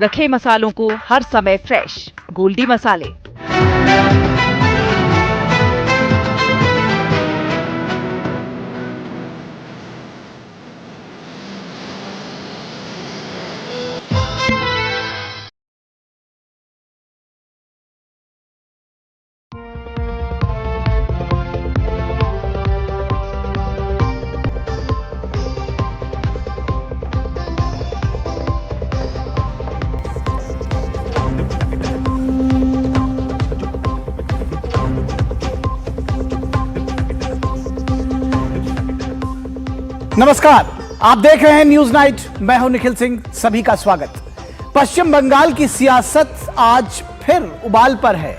रखे मसालों को हर समय फ्रेश। गोल्डी मसाले। नमस्कार, आप देख रहे हैं न्यूज नाइट। मैं हूं निखिल सिंह, सभी का स्वागत। पश्चिम बंगाल की सियासत आज फिर उबाल पर है।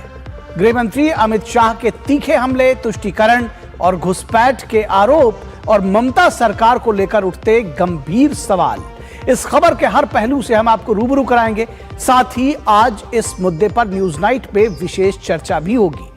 गृह मंत्री अमित शाह के तीखे हमले, तुष्टीकरण और घुसपैठ के आरोप और ममता सरकार को लेकर उठते गंभीर सवाल। इस खबर के हर पहलू से हम आपको रूबरू कराएंगे। साथ ही आज इस मुद्दे पर न्यूज नाइट पे विशेष चर्चा भी होगी।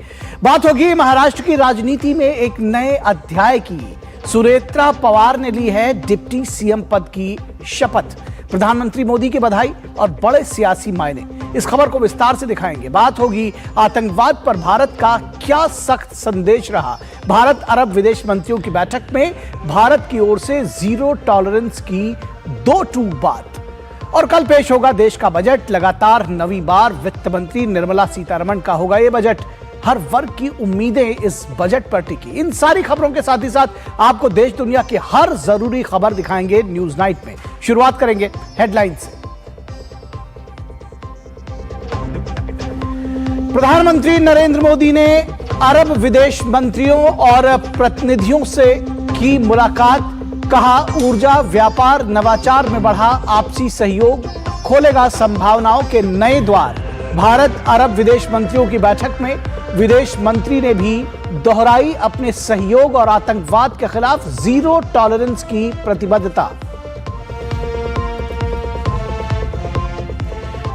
बात होगी महाराष्ट्र की राजनीति में एक नए अध्याय की। सुनेत्रा पवार ने ली है डिप्टी सीएम पद की शपथ। प्रधानमंत्री मोदी की बधाई और बड़े सियासी मायने। इस खबर को विस्तार से दिखाएंगे। बात होगी आतंकवाद पर भारत का क्या सख्त संदेश रहा। भारत अरब विदेश मंत्रियों की बैठक में भारत की ओर से जीरो टॉलरेंस की दो टूक बात। और कल पेश होगा देश का बजट। लगातार नवीं बार वित्त मंत्री निर्मला सीतारमण का होगा यह बजट। हर वर्ग की उम्मीदें इस बजट पर टिकी। इन सारी खबरों के साथ ही साथ आपको देश दुनिया की हर जरूरी खबर दिखाएंगे न्यूज नाइट में। शुरुआत करेंगे हेडलाइन से। प्रधानमंत्री नरेंद्र मोदी ने अरब विदेश मंत्रियों और प्रतिनिधियों से की मुलाकात। कहा, ऊर्जा, व्यापार, नवाचार में बढ़ा आपसी सहयोग, खोलेगा संभावनाओं के नए द्वार। भारत अरब विदेश मंत्रियों की बैठक में विदेश मंत्री ने भी दोहराई अपने सहयोग और आतंकवाद के खिलाफ जीरो टॉलरेंस की प्रतिबद्धता।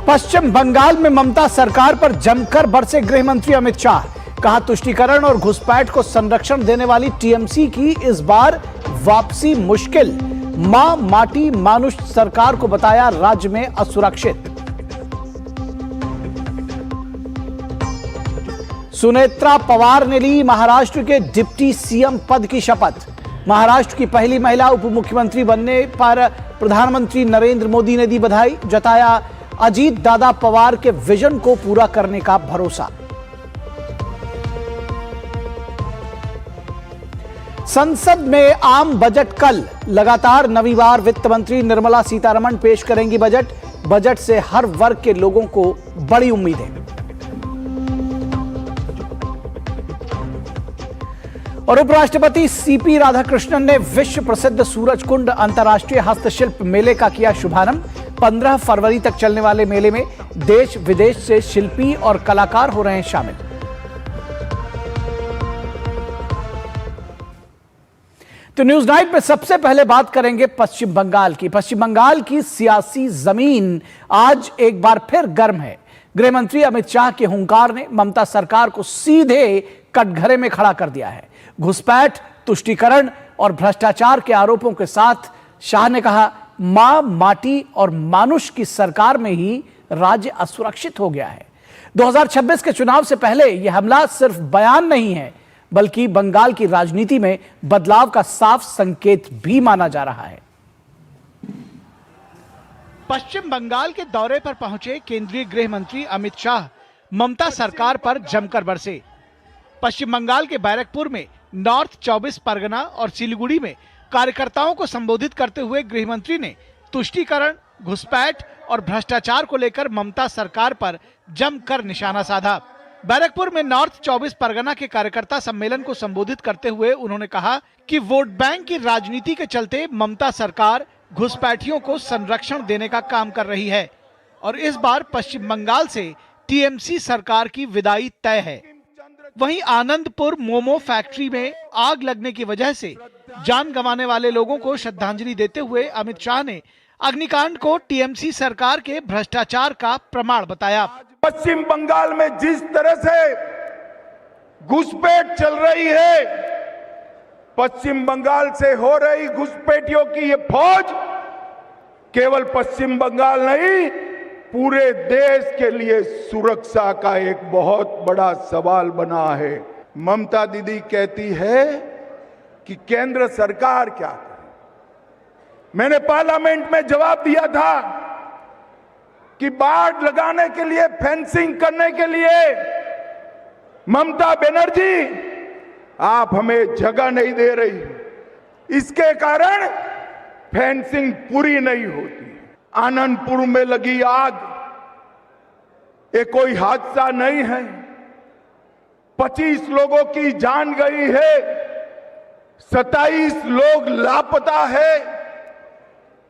पश्चिम बंगाल में ममता सरकार पर जमकर बरसे गृह मंत्री अमित शाह। कहा, तुष्टीकरण और घुसपैठ को संरक्षण देने वाली टीएमसी की इस बार वापसी मुश्किल। मां माटी मानुष सरकार को बताया राज्य में असुरक्षित। सुनेत्रा पवार ने ली महाराष्ट्र के डिप्टी सीएम पद की शपथ। महाराष्ट्र की पहली महिला उप मुख्यमंत्री बनने पर प्रधानमंत्री नरेंद्र मोदी ने दी बधाई। जताया अजीत दादा पवार के विजन को पूरा करने का भरोसा। संसद में आम बजट कल। लगातार नवीं बार वित्त मंत्री निर्मला सीतारमण पेश करेंगी बजट। बजट से हर वर्ग के लोगों को बड़ी उम्मीदें। और उपराष्ट्रपति सीपी राधाकृष्णन ने विश्व प्रसिद्ध सूरजकुंड अंतर्राष्ट्रीय हस्तशिल्प मेले का किया शुभारंभ। 15 फरवरी तक चलने वाले मेले में देश विदेश से शिल्पी और कलाकार हो रहे हैं शामिल। तो न्यूज नाइट में सबसे पहले बात करेंगे पश्चिम बंगाल की। पश्चिम बंगाल की सियासी जमीन आज एक बार फिर गर्म है। गृह मंत्री अमित शाह के हुंकार ने ममता सरकार को सीधे कटघरे में खड़ा कर दिया है। घुसपैठ, तुष्टीकरण और भ्रष्टाचार के आरोपों के साथ शाह ने कहा, मां माटी और मानुष की सरकार में ही राज्य असुरक्षित हो गया है। 2026 के चुनाव से पहले यह हमला सिर्फ बयान नहीं है, बल्कि बंगाल की राजनीति में बदलाव का साफ संकेत भी माना जा रहा है। पश्चिम बंगाल के दौरे पर पहुंचे केंद्रीय गृह मंत्री अमित शाह ममता सरकार पर जमकर बरसे। पश्चिम बंगाल के बैरकपुर में, नॉर्थ 24 परगना और सिलीगुड़ी में कार्यकर्ताओं को संबोधित करते हुए गृह मंत्री ने तुष्टीकरण, घुसपैठ और भ्रष्टाचार को लेकर ममता सरकार पर जमकर निशाना साधा। बैरकपुर में नॉर्थ 24 परगना के कार्यकर्ता सम्मेलन को संबोधित करते हुए उन्होंने कहा कि वोट बैंक की राजनीति के चलते ममता सरकार घुसपैठियों को संरक्षण देने का काम कर रही है और इस बार पश्चिम बंगाल से टीएमसी सरकार की विदाई तय है। वहीं आनंदपुर मोमो फैक्ट्री में आग लगने की वजह से जान गंवाने वाले लोगों को श्रद्धांजलि देते हुए अमित शाह ने अग्निकांड को टीएमसी सरकार के भ्रष्टाचार का प्रमाण बताया। पश्चिम बंगाल में जिस तरह से घुसपैठ चल रही है, पश्चिम बंगाल से हो रही घुसपैठियों की ये फौज केवल पश्चिम बंगाल नहीं, पूरे देश के लिए सुरक्षा का एक बहुत बड़ा सवाल बना है। ममता दीदी कहती है कि केंद्र सरकार क्या करे। मैंने पार्लियामेंट में जवाब दिया था कि बाड़ लगाने के लिए, फेंसिंग करने के लिए ममता बनर्जी आप हमें जगह नहीं दे रही, इसके कारण फेंसिंग पूरी नहीं होती। आनंदपुर में लगी आग, ये कोई हादसा नहीं है। 25 लोगों की जान गई है, 27 लोग लापता है।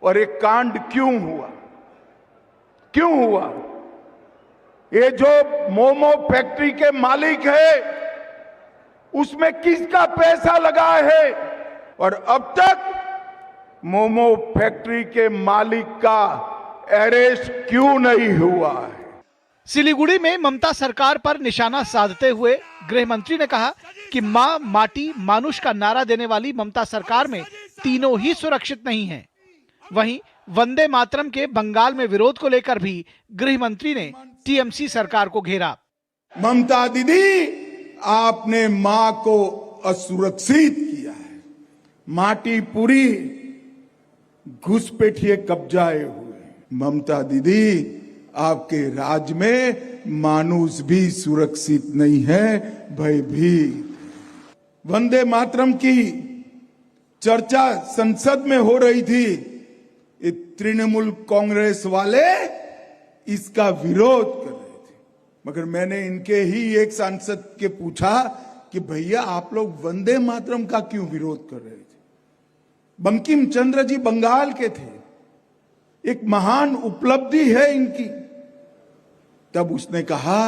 और ये कांड क्यों हुआ? क्यों हुआ? ये जो मोमो फैक्ट्री के मालिक है, उसमें किसका पैसा लगा है? और अब तक मोमो फैक्ट्री के मालिक का अरेस्ट क्यों नहीं हुआ है? सिलीगुड़ी में ममता सरकार पर निशाना साधते हुए गृह मंत्री ने कहा कि मां, माटी, मानुष का नारा देने वाली ममता सरकार में तीनों ही सुरक्षित नहीं हैं। वहीं वंदे मातरम के बंगाल में विरोध को लेकर भी गृह मंत्री ने टीएमसी सरकार को घेरा। ममता दीदी, आपने मां को असुरक्षित किया है। माटी पूरी, घुसपैठिए कब्जाए हुए। ममता दीदी, आपके राज में मानुष भी सुरक्षित नहीं है, भयभीत। वंदे मातरम की चर्चा संसद में हो रही थी, ये तृणमूल कांग्रेस वाले इसका विरोध कर रहे थे। मगर मैंने इनके ही एक सांसद के पूछा कि भैया आप लोग वंदे मातरम का क्यों विरोध कर रहे थे? बंकिम चंद्र जी बंगाल के थे, एक महान उपलब्धि है इनकी। तब उसने कहा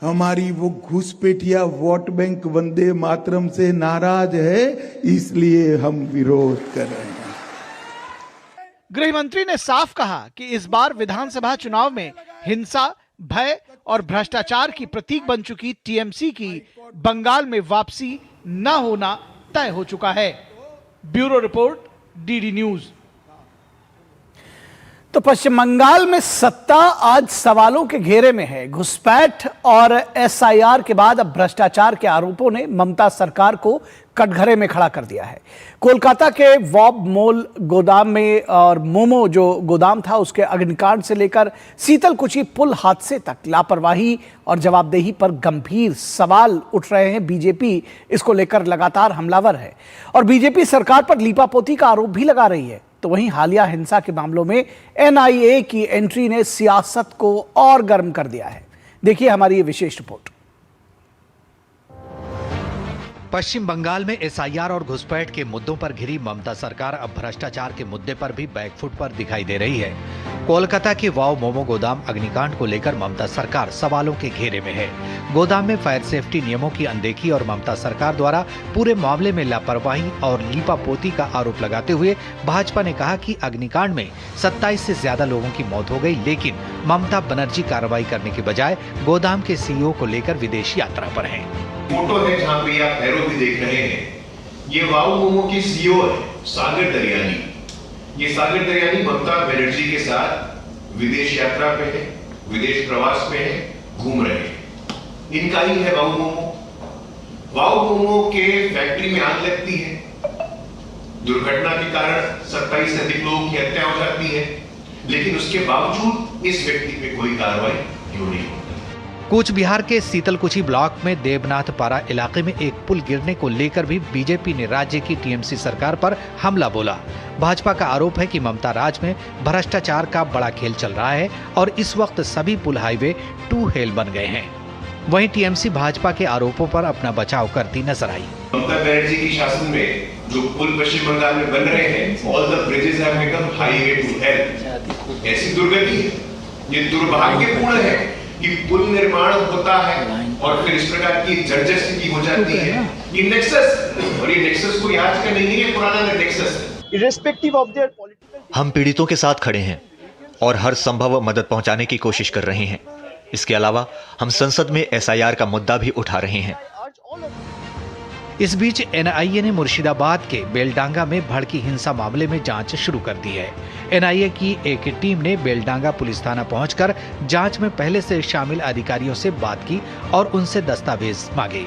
हमारी वो घुसपैठिया वोट बैंक वंदे मातरम से नाराज है, इसलिए हम विरोध कर रहे हैं। गृह मंत्री ने साफ कहा कि इस बार विधानसभा चुनाव में हिंसा, भय और भ्रष्टाचार की प्रतीक बन चुकी टीएमसी की बंगाल में वापसी न होना तय हो चुका है। Bureau report, DD news. तो पश्चिम बंगाल में सत्ता आज सवालों के घेरे में है। घुसपैठ और एसआईआर के बाद अब भ्रष्टाचार के आरोपों ने ममता सरकार को कटघरे में खड़ा कर दिया है। कोलकाता के वॉब मॉल गोदाम में और मोमो जो गोदाम था उसके अग्निकांड से लेकर शीतलकुची पुल हादसे तक लापरवाही और जवाबदेही पर गंभीर सवाल उठ रहे हैं। बीजेपी इसको लेकर लगातार हमलावर है और बीजेपी सरकार पर लीपापोती का आरोप भी लगा रही है। तो वहीं हालिया हिंसा के मामलों में एनआईए की एंट्री ने सियासत को और गर्म कर दिया है। देखिए हमारी ये विशेष रिपोर्ट। पश्चिम बंगाल में एसआईआर और घुसपैठ के मुद्दों पर घिरी ममता सरकार अब भ्रष्टाचार के मुद्दे पर भी बैकफुट पर दिखाई दे रही है। कोलकाता के वाव मोमो गोदाम अग्निकांड को लेकर ममता सरकार सवालों के घेरे में है। गोदाम में फायर सेफ्टी नियमों की अनदेखी और ममता सरकार द्वारा पूरे मामले में लापरवाही और लीपापोती का आरोप लगाते हुए भाजपा ने कहा कि अग्निकांड में 27 से ज्यादा लोगों की मौत हो गई, लेकिन ममता बनर्जी कार्रवाई करने के बजाय गोदाम के सीईओ को लेकर विदेश यात्रा पर हैं। फोटो है जहाँ पे आप पैरों भी देख रहे हैं, ये वाव मोमो की सीईओ है सागर दरियानी। ये सागर दरियानी ममता बनर्जी के साथ विदेश यात्रा पे है, विदेश प्रवास पे है, घूम रहे हैं। इनका ही है वाव मोमो। वाव मोमो के फैक्ट्री में आग लगती है, दुर्घटना के कारण 27 से अधिक लोगों की हत्या हो जाती है, लेकिन उसके बावजूद इस व्यक्ति पे कोई कार्रवाई क्यों नहीं होती? कूच बिहार के शीतलकुची ब्लॉक में देवनाथपारा इलाके में एक पुल गिरने को लेकर भी बीजेपी ने राज्य की टीएमसी सरकार पर हमला बोला। भाजपा का आरोप है कि ममता राज में भ्रष्टाचार का बड़ा खेल चल रहा है और इस वक्त सभी पुल हाईवे टू हेल बन गए हैं। वहीं टीएमसी भाजपा के आरोपों पर अपना बचाव करती नजर आई। ममता बनर्जी की शासन में जो पुल पश्चिम बंगाल में बन रहे हैं, all the bridges have become highway to hell. ऐसी दुर्गति है, ये दुर्भाग्यपूर्ण है कि पुल निर्माण होता है और फिर इस प्रकार की जर्जर स्थिति हो जाती है। ये नेक्सस, और ये नेक्सस कोई आज का नहीं है, पुराना नेक्सस है। इर्रेस्पेक्टिव ऑफ देयर पॉलिटिकल, हम पीड़ितों के साथ खड़े हैं और हर संभव मदद पहुंचाने की कोशिश कर रहे हैं। इसके अलावा हम संसद में एसआईआर का मुद्दा भी उठा रहे हैं। इस बीच एनआईए ने मुर्शिदाबाद के बेलडांगा में भड़की हिंसा मामले में जांच शुरू कर दी है। एनआईए की एक टीम ने बेलडांगा पुलिस थाना पहुंचकर जांच में पहले से शामिल अधिकारियों से बात की और उनसे दस्तावेज मांगे।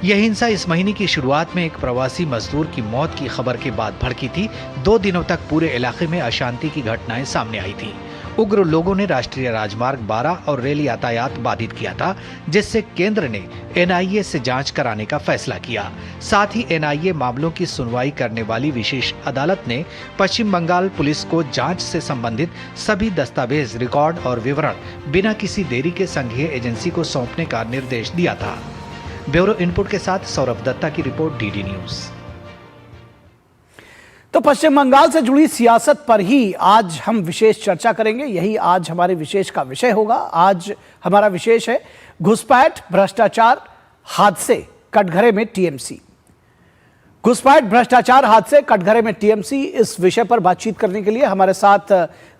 यह हिंसा इस महीने की शुरुआत में एक प्रवासी मजदूर की मौत की खबर के बाद भड़की थी। 2 दिनों तक पूरे इलाके में अशांति की घटनाएं सामने आई थी। उग्र लोगों ने राष्ट्रीय राजमार्ग 12 और रेल यातायात बाधित किया था, जिससे केंद्र ने एनआईए से जांच कराने का फैसला किया। साथ ही एनआईए मामलों की सुनवाई करने वाली विशेष अदालत ने पश्चिम बंगाल पुलिस को जांच से संबंधित सभी दस्तावेज, रिकॉर्ड और विवरण बिना किसी देरी के संघीय एजेंसी को सौंपने का निर्देश दिया था। ब्यूरो इनपुट के साथ सौरभ दत्ता की रिपोर्ट, डीडी न्यूज। तो पश्चिम बंगाल से जुड़ी सियासत पर ही आज हम विशेष चर्चा करेंगे। यही आज हमारे विशेष का विषय होगा। आज हमारा विशेष है घुसपैठ, भ्रष्टाचार, हादसे, कटघरे में टीएमसी। घुसपैठ, भ्रष्टाचार, हादसे, कटघरे में टीएमसी, इस विषय पर बातचीत करने के लिए हमारे साथ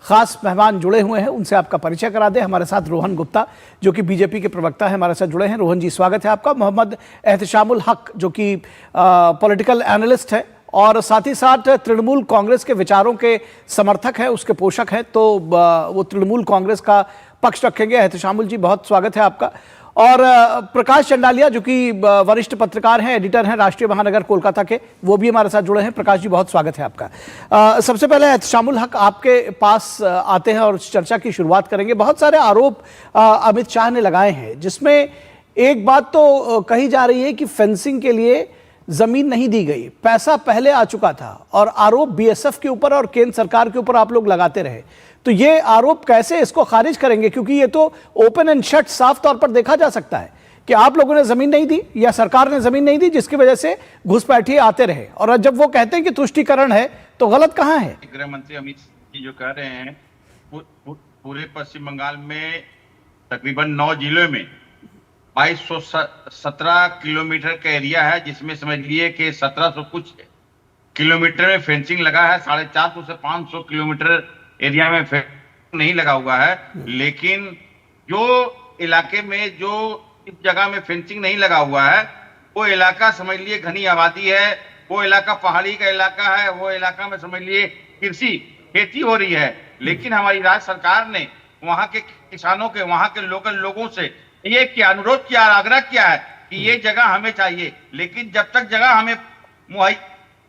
खास मेहमान जुड़े हुए हैं। उनसे आपका परिचय करा दें। हमारे साथ रोहन गुप्ता, जो कि बीजेपी के प्रवक्ता हैं, हमारे साथ जुड़े हैं। रोहन जी, स्वागत है आपका। मोहम्मद एहतशामुल हक, जो कि पॉलिटिकल एनालिस्ट है और साथ ही साथ तृणमूल कांग्रेस के विचारों के समर्थक है, उसके पोषक हैं, तो वो तृणमूल कांग्रेस का पक्ष रखेंगे। एहतशामुल जी, बहुत स्वागत है आपका। और प्रकाश चंडालिया, जो कि वरिष्ठ पत्रकार हैं, एडिटर हैं राष्ट्रीय महानगर कोलकाता के, वो भी हमारे साथ जुड़े हैं। प्रकाश जी, बहुत स्वागत है आपका। सबसे पहले एहतशामुल हक, आपके पास आते हैं और चर्चा की शुरुआत करेंगे। बहुत सारे आरोप अमित शाह ने लगाए हैं, जिसमें एक बात तो कही जा रही है कि फेंसिंग के लिए जमीन नहीं दी गई, पैसा पहले आ चुका था, और आरोप बीएसएफ के ऊपर और केंद्र सरकार के ऊपर आप लोग लगाते रहे। तो ये आरोप कैसे इसको खारिज करेंगे? क्योंकि ये तो ओपन एंड शट, साफ तौर पर देखा जा सकता है कि आप लोगों ने जमीन नहीं दी या सरकार ने जमीन नहीं दी, जिसकी वजह से घुसपैठिए आते रहे। और जब वो कहते हैं कि तुष्टीकरण है, तो गलत कहां है? गृह मंत्री अमित शाह जी जो कह रहे हैं, पूरे पश्चिम बंगाल में तकरीबन 9 जिलों में 2217 किलोमीटर का एरिया है, जिसमें समझ लिए कि 1700 कुछ किलोमीटर में फेंसिंग लगा है। 450 से 500 किलोमीटर एरिया में फेंसिंग नहीं लगा हुआ है। लेकिन जो इलाके में, जो इस जगह में फेंसिंग नहीं लगा हुआ है, वो इलाका समझ लिए घनी आबादी है, वो इलाका पहाड़ी का इलाका है, वो इलाका में समझ लिए कृषि खेती हो रही है। लेकिन हमारी राज्य सरकार ने वहां के किसानों के, वहां के लोकल लोगों से ये क्या अनुरोध किया, आग्रह किया है कि ये जगह हमें चाहिए। लेकिन जब तक जगह हमें मुहैया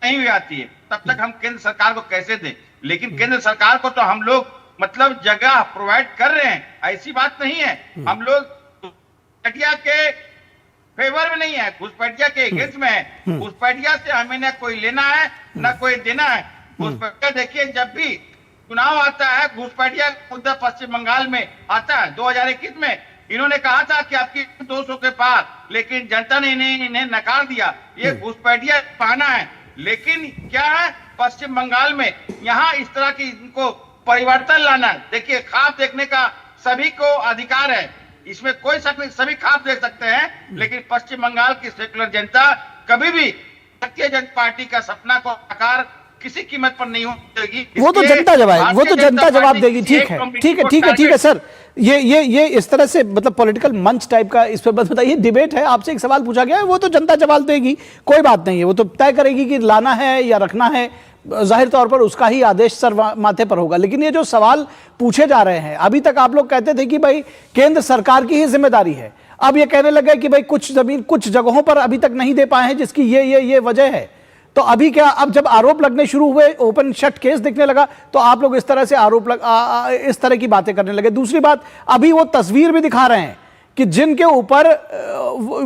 नहीं हुई आती है, तब तक हम केंद्र सरकार को कैसे दें? लेकिन केंद्र सरकार को तो हम लोग मतलब जगह प्रोवाइड कर रहे हैं, ऐसी बात नहीं है। हम लोग घुसपैठिया के फेवर में नहीं है, घुसपैठिया के अगेंस्ट में है। घुसपैठिया से हमें न कोई लेना है न कोई देना है। घुसपैठिया देखिए, जब भी चुनाव आता है, घुसपैठिया मुद्दा पश्चिम बंगाल में आता है। 2021 में इन्होंने कहा था कि आपकी 200 के पार, लेकिन जनता ने इन्हें नकार दिया। ये घुसपैठिया बहाना है। लेकिन क्या है, पश्चिम बंगाल में यहाँ इस तरह की इनको परिवर्तन लाना है। देखिए, ख्वाब देखने का सभी को अधिकार है, इसमें कोई शक नहीं, सभी ख्वाब देख सकते हैं। लेकिन पश्चिम बंगाल की सेकुलर जनता कभी भी भारतीय जनता पार्टी का सपना को आकार किसी कीमत पर नहीं होगी। वो तो जनता जवाब, वो तो जनता जवाब देगी। ठीक है, ठीक है, ठीक है, ठीक है सर। ये इस तरह से मतलब पॉलिटिकल मंच टाइप का इस पर बस बताइए, डिबेट है, आपसे एक सवाल पूछा गया है, वो तो जनता जवाब देगी, कोई बात नहीं है। वो तो तय करेगी कि लाना है या रखना है, जाहिर तौर पर उसका ही आदेश सर माथे पर होगा। लेकिन ये जो सवाल पूछे जा रहे हैं, अभी तक आप लोग कहते थे कि भाई केंद्र सरकार की ही जिम्मेदारी है, अब ये कहने लगे कि भाई कुछ जमीन कुछ जगहों पर अभी तक नहीं दे पाए हैं, जिसकी ये वजह है। तो अभी क्या, अब जब आरोप लगने शुरू हुए, ओपन शट केस दिखने लगा, तो आप लोग इस तरह से आरोप इस तरह की बातें करने लगे। दूसरी बात, अभी वो तस्वीर भी दिखा रहे हैं कि जिनके ऊपर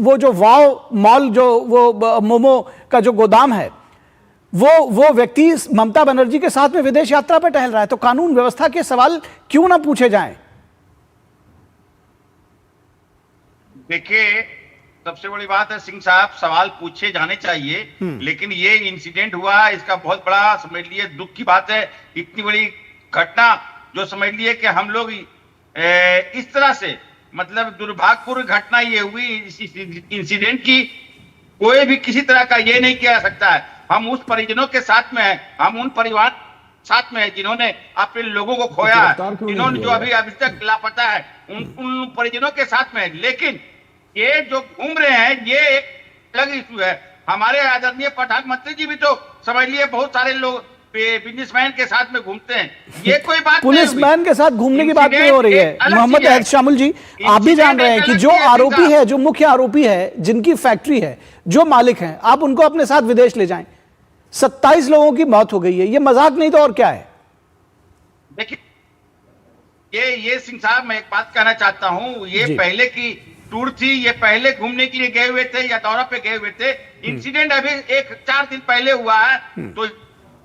वो जो वाव मॉल, जो वो मोमो का जो गोदाम है, वो व्यक्ति ममता बनर्जी के साथ में विदेश यात्रा पर टहल रहा है। तो कानून व्यवस्था के सवाल क्यों ना पूछे जाएं? देखिए, सबसे बड़ी बात है सिंह साहब, सवाल पूछे जाने चाहिए। लेकिन ये इंसिडेंट हुआ, इसका बहुत बड़ा समझ लिए दुख की बात है। इतनी बड़ी घटना जो समझ लिए कि हम लोग इस तरह से मतलब दुर्भाग्यपूर्ण घटना ये हुई, इस इंसिडेंट की कोई भी किसी तरह का ये नहीं किया जा सकता है। हम उस परिजनों के साथ में हैं, हम उन परिवार साथ में हैं जिन्होंने अपने लोगों को खोया है, जिन्होंने जो अभी तक लापता है, उन परिजनों के साथ में है। लेकिन ये जो घूम रहे हैं, ये एक अलग इशू है। हमारे आदरणीय प्रधानमंत्री जी भी तो समझ लिए बहुत सारे लोग बिजनेसमैन के साथ में घूमते हैं। ये कोई बात पुलिसमैन के साथ घूमने की बात नहीं हो रही है मोहम्मद एहतशामुल जी। आप भी जान रहे हैं कि जो आरोपी है, जो मुख्य आरोपी है, जिनकी फैक्ट्री है, जो मालिक हैं, आप उनको अपने साथ विदेश ले जाएं। 27 लोगों की मौत हो गई है, ये मजाक नहीं तो और क्या है? देखिए ये सिंह साहब, मैं एक बात कहना चाहता हूं, ये पहले की टूर थी, ये पहले घूमने के लिए गए हुए थे या दौरा पे गए हुए थे। इंसिडेंट अभी 4 दिन पहले हुआ है, तो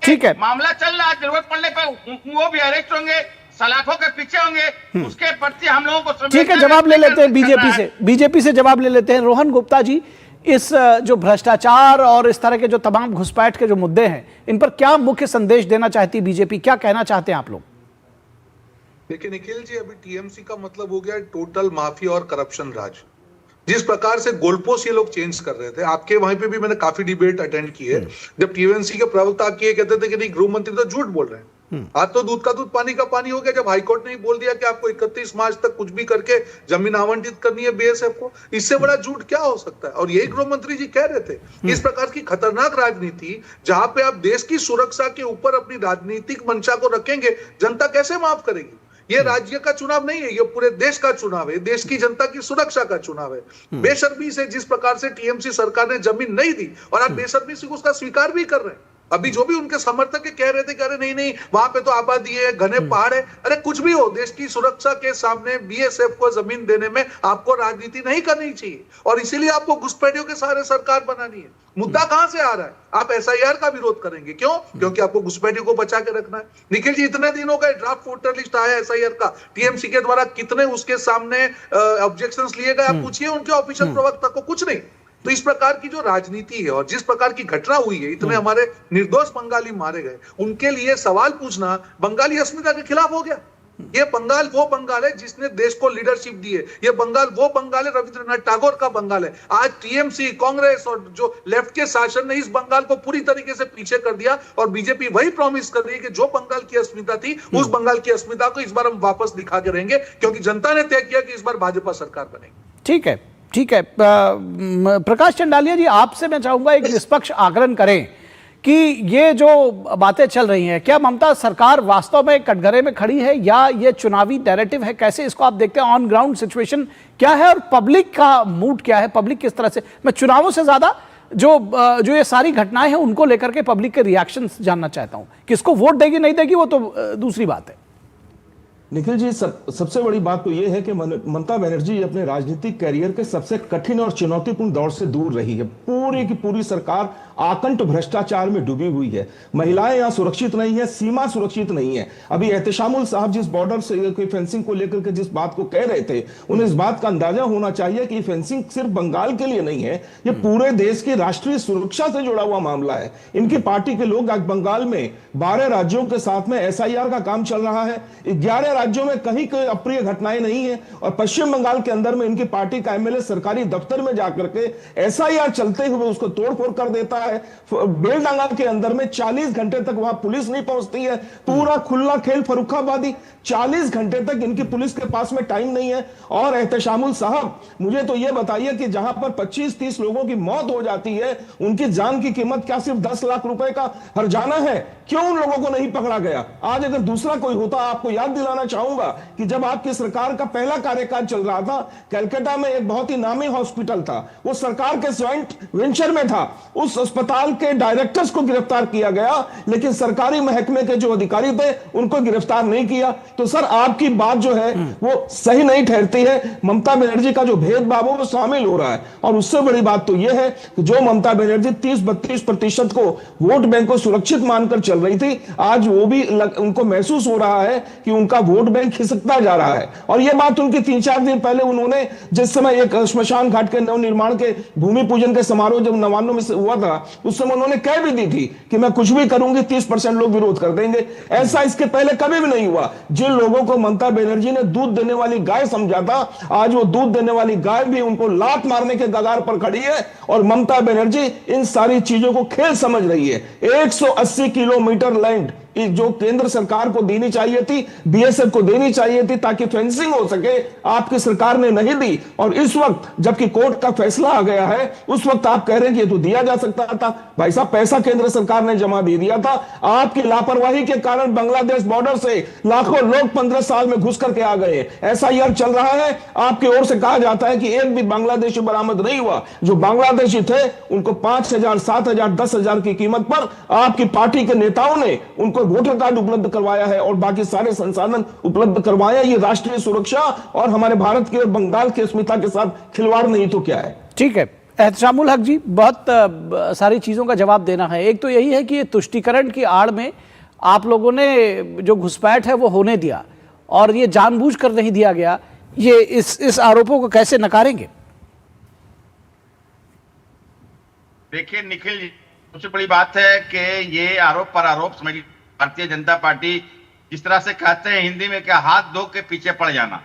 ठीक है, मामला चल रहा है। जरूरत पड़ने पर वो भी अरेस्ट होंगे, सलाखों के पीछे होंगे, उसके प्रति हम लोगों को ठीक है। जवाब ले लेते हैं बीजेपी से जवाब ले लेते हैं। रोहन गुप्ता जी, इस जो भ्रष्टाचार और इस तरह के जो तमाम घुसपैठ के जो मुद्दे हैं, इन पर क्या मुख्य संदेश देना चाहती है बीजेपी? क्या कहना चाहते हैं आप लोग? देखिए निखिल जी, अभी टीएमसी का मतलब हो गया टोटल माफिया और करप्शन राज। जिस प्रकार से गोलपोस्ट ये लोग चेंज कर रहे थे, आपके वहीं पे भी मैंने काफी डिबेट अटेंड की है, जब टीएमसी के प्रवक्ता किए कहते थे कि नहीं गृह मंत्री तो झूठ बोल रहे हैं। आज तो दूध का दूध पानी का पानी हो गया, जब हाईकोर्ट ने बोल दिया कि आपको 31 मार्च तक कुछ भी करके जमीन आवंटित करनी है बीएसएफ को। इससे बड़ा झूठ क्या हो सकता है? और यही गृह मंत्री जी कह रहे थे, इस प्रकार की खतरनाक राजनीति जहां पे आप देश की सुरक्षा के ऊपर अपनी राजनीतिक मंशा को रखेंगे, जनता कैसे माफ करेगी? ये राज्य का चुनाव नहीं है, ये पूरे देश का चुनाव है, देश की जनता की सुरक्षा का चुनाव है। बेशर्मी से जिस प्रकार से टीएमसी सरकार ने जमीन नहीं दी और आप बेशर्मी से उसका स्वीकार भी कर रहे हैं। अभी जो भी उनके समर्थक कह रहे थे, कह रहे नहीं वहां पे तो आबादी है, घने पहाड़ है। अरे कुछ भी हो, देश की सुरक्षा के सामने बीएसएफ को जमीन देने में आपको राजनीति नहीं करनी चाहिए, और इसीलिए आपको घुसपैठियों के सहारे सरकार बनानी है। मुद्दा कहां से आ रहा है? आप एसआईआर का विरोध करेंगे, क्यों? क्योंकि आपको घुसपैठियों को बचा के रखना है। निखिल जी, इतने दिनों का ड्राफ्ट वोटर लिस्ट आया एसआईआर का, टीएमसी के द्वारा कितने उसके सामने ऑब्जेक्शंस लिए गए? आप पूछिए उनके ऑफिशियल प्रवक्ता को, कुछ नहीं। तो इस प्रकार की जो राजनीति है और जिस प्रकार की घटना हुई है, इतने हमारे निर्दोष बंगाली मारे गए, उनके लिए सवाल पूछना बंगाली अस्मिता के खिलाफ हो गया। ये बंगाल वो बंगाल है जिसने देश को लीडरशिप दी है, ये बंगाल वो बंगाल है रविंद्रनाथ टैगोर का बंगाल है। आज टीएमसी, कांग्रेस और जो लेफ्ट के शासन ने इस बंगाल को पूरी तरीके से पीछे कर दिया, और बीजेपी वही प्रॉमिस कर रही है कि जो बंगाल की अस्मिता थी, उस बंगाल की अस्मिता को इस बार हम वापस दिखा के रहेंगे, क्योंकि जनता ने तय किया कि इस बार भाजपा सरकार बनेगी। ठीक है, ठीक है। प्रकाश चंडालिया जी, आपसे मैं चाहूंगा एक निष्पक्ष आकलन करें कि ये जो बातें चल रही हैं, क्या ममता सरकार वास्तव में कटघरे में खड़ी है या ये चुनावी नैरेटिव है? कैसे इसको आप देखते हैं? ऑन ग्राउंड सिचुएशन क्या है और पब्लिक का मूड क्या है? पब्लिक किस तरह से, मैं चुनावों से ज्यादा जो ये सारी घटनाएं हैं उनको लेकर के पब्लिक के रिएक्शंस जानना चाहता हूं। किसको वोट देगी नहीं देगी वो तो दूसरी बात है। निखिल जी, सबसे बड़ी बात तो यह है कि ममता बनर्जी अपने राजनीतिक कैरियर के सबसे कठिन और चुनौतीपूर्ण दौर से दूर रही है। पूरी की पूरी सरकार आकंठ भ्रष्टाचार में डूबी हुई है। महिलाएं यहां सुरक्षित नहीं है, सीमा सुरक्षित नहीं है। अभी एहतशामुल साहब जिस बॉर्डर से फेंसिंग को लेकर के जिस बात को कह रहे थे, उन्हें इस बात का अंदाजा होना चाहिए कि फेंसिंग सिर्फ बंगाल के लिए नहीं है, ये पूरे देश की राष्ट्रीय सुरक्षा से जुड़ा हुआ मामला है। इनकी पार्टी के लोग आज बंगाल में 12 राज्यों के साथ में एसआईआर का काम चल रहा है। 11 राज्यों में कहीं कोई अप्रिय घटनाएं नहीं है, और पश्चिम बंगाल के अंदर में इनकी पार्टी का एमएलए सरकारी दफ्तर में जाकर के एसआईआर चलते हुए उसको तोड़फोड़ कर देता है। बेलडांगा के अंदर में 40 घंटे तक वहां पुलिस नहीं पहुंचती है। पूरा खुला खेल फर्रुखाबादी, 40 घंटे तक इनकी पुलिस के पास में टाइम नहीं है। और एहतशामुल साहब, मुझे तो यह बताइए कि जहां पर 25-30 लोगों की मौत हो जाती है, उनकी जान की कीमत क्या सिर्फ 10 लाख रुपए का हर्जाना है? क्यों उन लोगों को नहीं पकड़ा गया? आज अगर दूसरा कोई होता, आपको याद दिलाना चाहूंगा कि जब आपकी सरकार का पहला कार्यकाल चल रहा था, कलकत्ता में एक बहुत ही नामी हॉस्पिटल था, वो सरकार के ज्वाइंट वेंचर में था। उस अस्पताल के डायरेक्टर्स को गिरफ्तार किया गया, लेकिन सरकारी महकमे के जो अधिकारी थे उनको गिरफ्तार नहीं किया। तो सर, आपकी बात जो है वो सही नहीं ठहरती है। ममता बनर्जी का जो भेदभाव है वो शामिल हो रहा है। और उससे बड़ी बात तो यह है कि जो ममता बनर्जी 30-32% को वोट बैंक को सुरक्षित मानकर चल रही थी, आज वो भी उनको महसूस हो रहा है कि उनका वोट बैंक खिसकता जा रहा है। और यह बात उनकी 3-4 दिन पहले उन्होंने, जिस समय एक श्मशान घाट के नवनिर्माण के भूमि पूजन के समारोह जब 99 में से हुआ था, उस समय उन्होंने कह भी दी थी कि मैं कुछ भी करूंगी, 30% लोग विरोध कर देंगे। ऐसा इसके पहले कभी भी नहीं हुआ। जिन लोगों को ममता बनर्जी ने दूध देने वाली गाय समझा था, आज वो दूध देने वाली गाय भी उनको लात मारने के कगार पर खड़ी है। और ममता बनर्जी इन सारी चीजों को खेल समझ रही है। 180 किलोमीटर लैंड जो केंद्र सरकार को देनी चाहिए थी, बीएसएफ को देनी चाहिए थी ताकि फेंसिंग हो सके, आपकी सरकार ने नहीं दी। और इस वक्त जबकि कोर्ट का फैसला आ गया है, उस वक्त आप कह रहे हैं कि ये तो दिया जा सकता था। भाई साहब, पैसा केंद्र सरकार ने जमा दे दिया था। आपकी लापरवाही के कारण बांग्लादेश बॉर्डर से लाखों लोग 15 साल में घुस करके आ गए। एसआईआर चल रहा है, आपकी ओर से कहा जाता है कि एक भी बांग्लादेशी बरामद नहीं हुआ। जो बांग्लादेशी थे उनको 5,000, 7,000, 10,000 की कीमत पर आपकी पार्टी के नेताओं ने उनको वोटर कार्ड उपलब्ध करवाया है और बाकी सारे संसाधन उपलब्ध करवाया। ये राष्ट्रीय सुरक्षा और हमारे भारत की और बंगाल की अस्मिता के साथ खिलवाड़ नहीं तो क्या है? ठीक है एहतशामुल हक जी, बहुत सारी चीज़ों का जवाब देना है। एक तो यही है कि ये तुष्टीकरण की आड़ में आप लोगों ने जो घुसपैठ है वो होने दिया और ये जानबूझकर नहीं दिया गया। ये इस आरोपों को कैसे नकारेंगे? देखिए निखिल जी, सबसे बड़ी बात है कि ये आरोप पर आरोप समझ, भारतीय जनता पार्टी जिस तरह से कहते हैं हिंदी में क्या हाथ धो के पीछे पड़ जाना,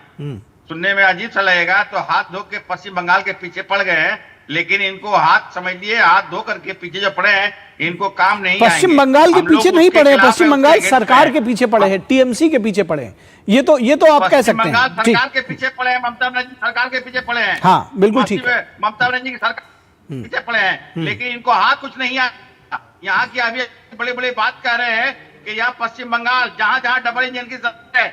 सुनने में अजीब सा लगेगा। तो हाथ धो के पश्चिम बंगाल के पीछे पड़ गए हैं, लेकिन इनको हाथ समझिए, हाथ धो करके पीछे जो पड़े हैं इनको काम नहीं आएंगे। पश्चिम बंगाल के पीछे नहीं पड़े, पश्चिम बंगाल सरकार के पीछे पड़े हैं, टीएमसी के पीछे पड़े हैं। ये तो आप कह सकते हैं। सरकार के पीछे पड़े हैं, ममता बनर्जी सरकार के पीछे पड़े हैं। हाँ बिल्कुल ठीक है, ममता बनर्जी की सरकार पीछे पड़े हैं, लेकिन इनको हाथ कुछ नहीं आया। यहाँ की अभी बड़ी बड़ी बात कह रहे हैं कि यहाँ पश्चिम बंगाल जहां जहां डबल इंजन की सरकार है,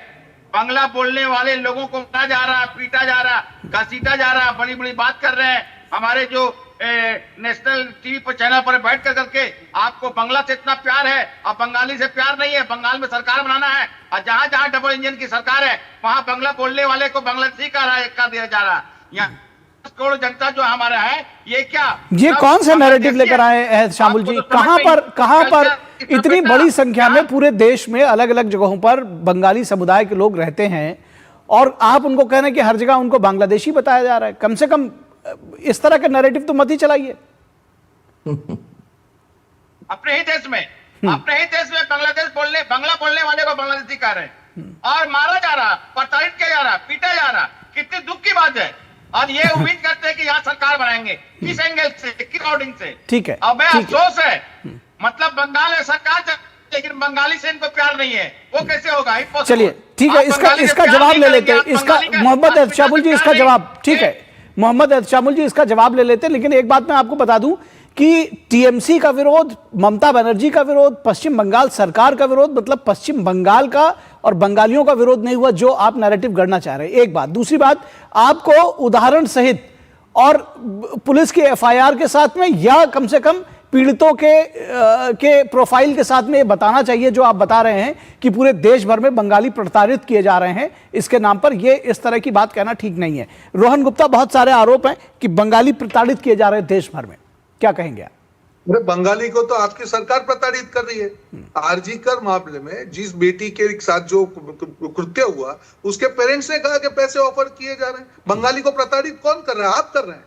बांग्ला बोलने वाले लोगों को मारा जा रहा, पीटा जा रहा, घसीटा जा रहा, बड़ी बड़ी बात कर रहे हैं। हमारे जो नेशनल टीवी पर चैनल पर बैठ कर करके आपको बंगला से इतना प्यार है और बंगाली से प्यार नहीं है, बंगाल में सरकार बनाना है और जहां जहां डबल इंजन की सरकार है वहां बांग्ला बोलने वाले को बांग्लादेशी कर दिया जा रहा। यहाँ करोड़ जनता जो हमारा है, ये कौन सा नैरेटिव लेकर आए एहतशामुल जी? कहां पर इतनी बड़ी संख्या में पूरे देश में अलग अलग जगहों पर बंगाली समुदाय के लोग रहते हैं और आप उनको कह रहे हैं कि हर जगह उनको बांग्लादेशी बताया जा रहा है? कम से कम इस तरह का नैरेटिव तो मत ही चलाइए। अपने ही देश में बांग्ला बोलने वाले को बांग्लादेशी कह रहे हैं और मारा जा रहा, प्रताड़ित किया जा रहा, पीटा जा रहा। कितनी दुख की बात है। और ये उम्मीद करते हैं कि यहाँ सरकार बनाएंगे, किस एंगल से, किस ऑर्डिंग से? ठीक है, अब मैं अफसोस है, मतलब बंगाल में सरकार लेकिन बंगाली से इनको प्यार नहीं है, वो कैसे होगा? चलिए ठीक है, इसका जवाब ले लेते हैं। इसका मोहम्मद एहतशामुल जी इसका जवाब, ठीक है मोहम्मद एहतशामुल जी इसका जवाब ले लेते हैं। लेकिन एक बात मैं आपको बता दूं कि टीएमसी का विरोध, ममता बनर्जी का विरोध, पश्चिम बंगाल सरकार का विरोध, मतलब पश्चिम बंगाल का और बंगालियों का विरोध नहीं हुआ जो आप नैरेटिव गढ़ना चाह रहे हैं। एक बात। दूसरी बात, आपको उदाहरण सहित और पुलिस के एफआईआर के साथ में या कम से कम पीड़ितों के प्रोफाइल के साथ में ये बताना चाहिए जो आप बता रहे हैं कि पूरे देश भर में बंगाली प्रताड़ित किए जा रहे हैं इसके नाम पर। ये इस तरह की बात कहना ठीक नहीं है। रोहन गुप्ता, बहुत सारे आरोप हैं कि बंगाली प्रताड़ित किए जा रहे हैं देश भर में, क्या कहेंगे आप? अरे बंगाली को तो आपकी सरकार प्रताड़ित कर रही है। आरजीकर मामले में जिस बेटी के साथ जो कृत्य हुआ, उसके पेरेंट्स ने कहा कि पैसे ऑफर किए जा रहे हैं। बंगाली को प्रताड़ित कौन कर रहा है? आप कर रहे हैं।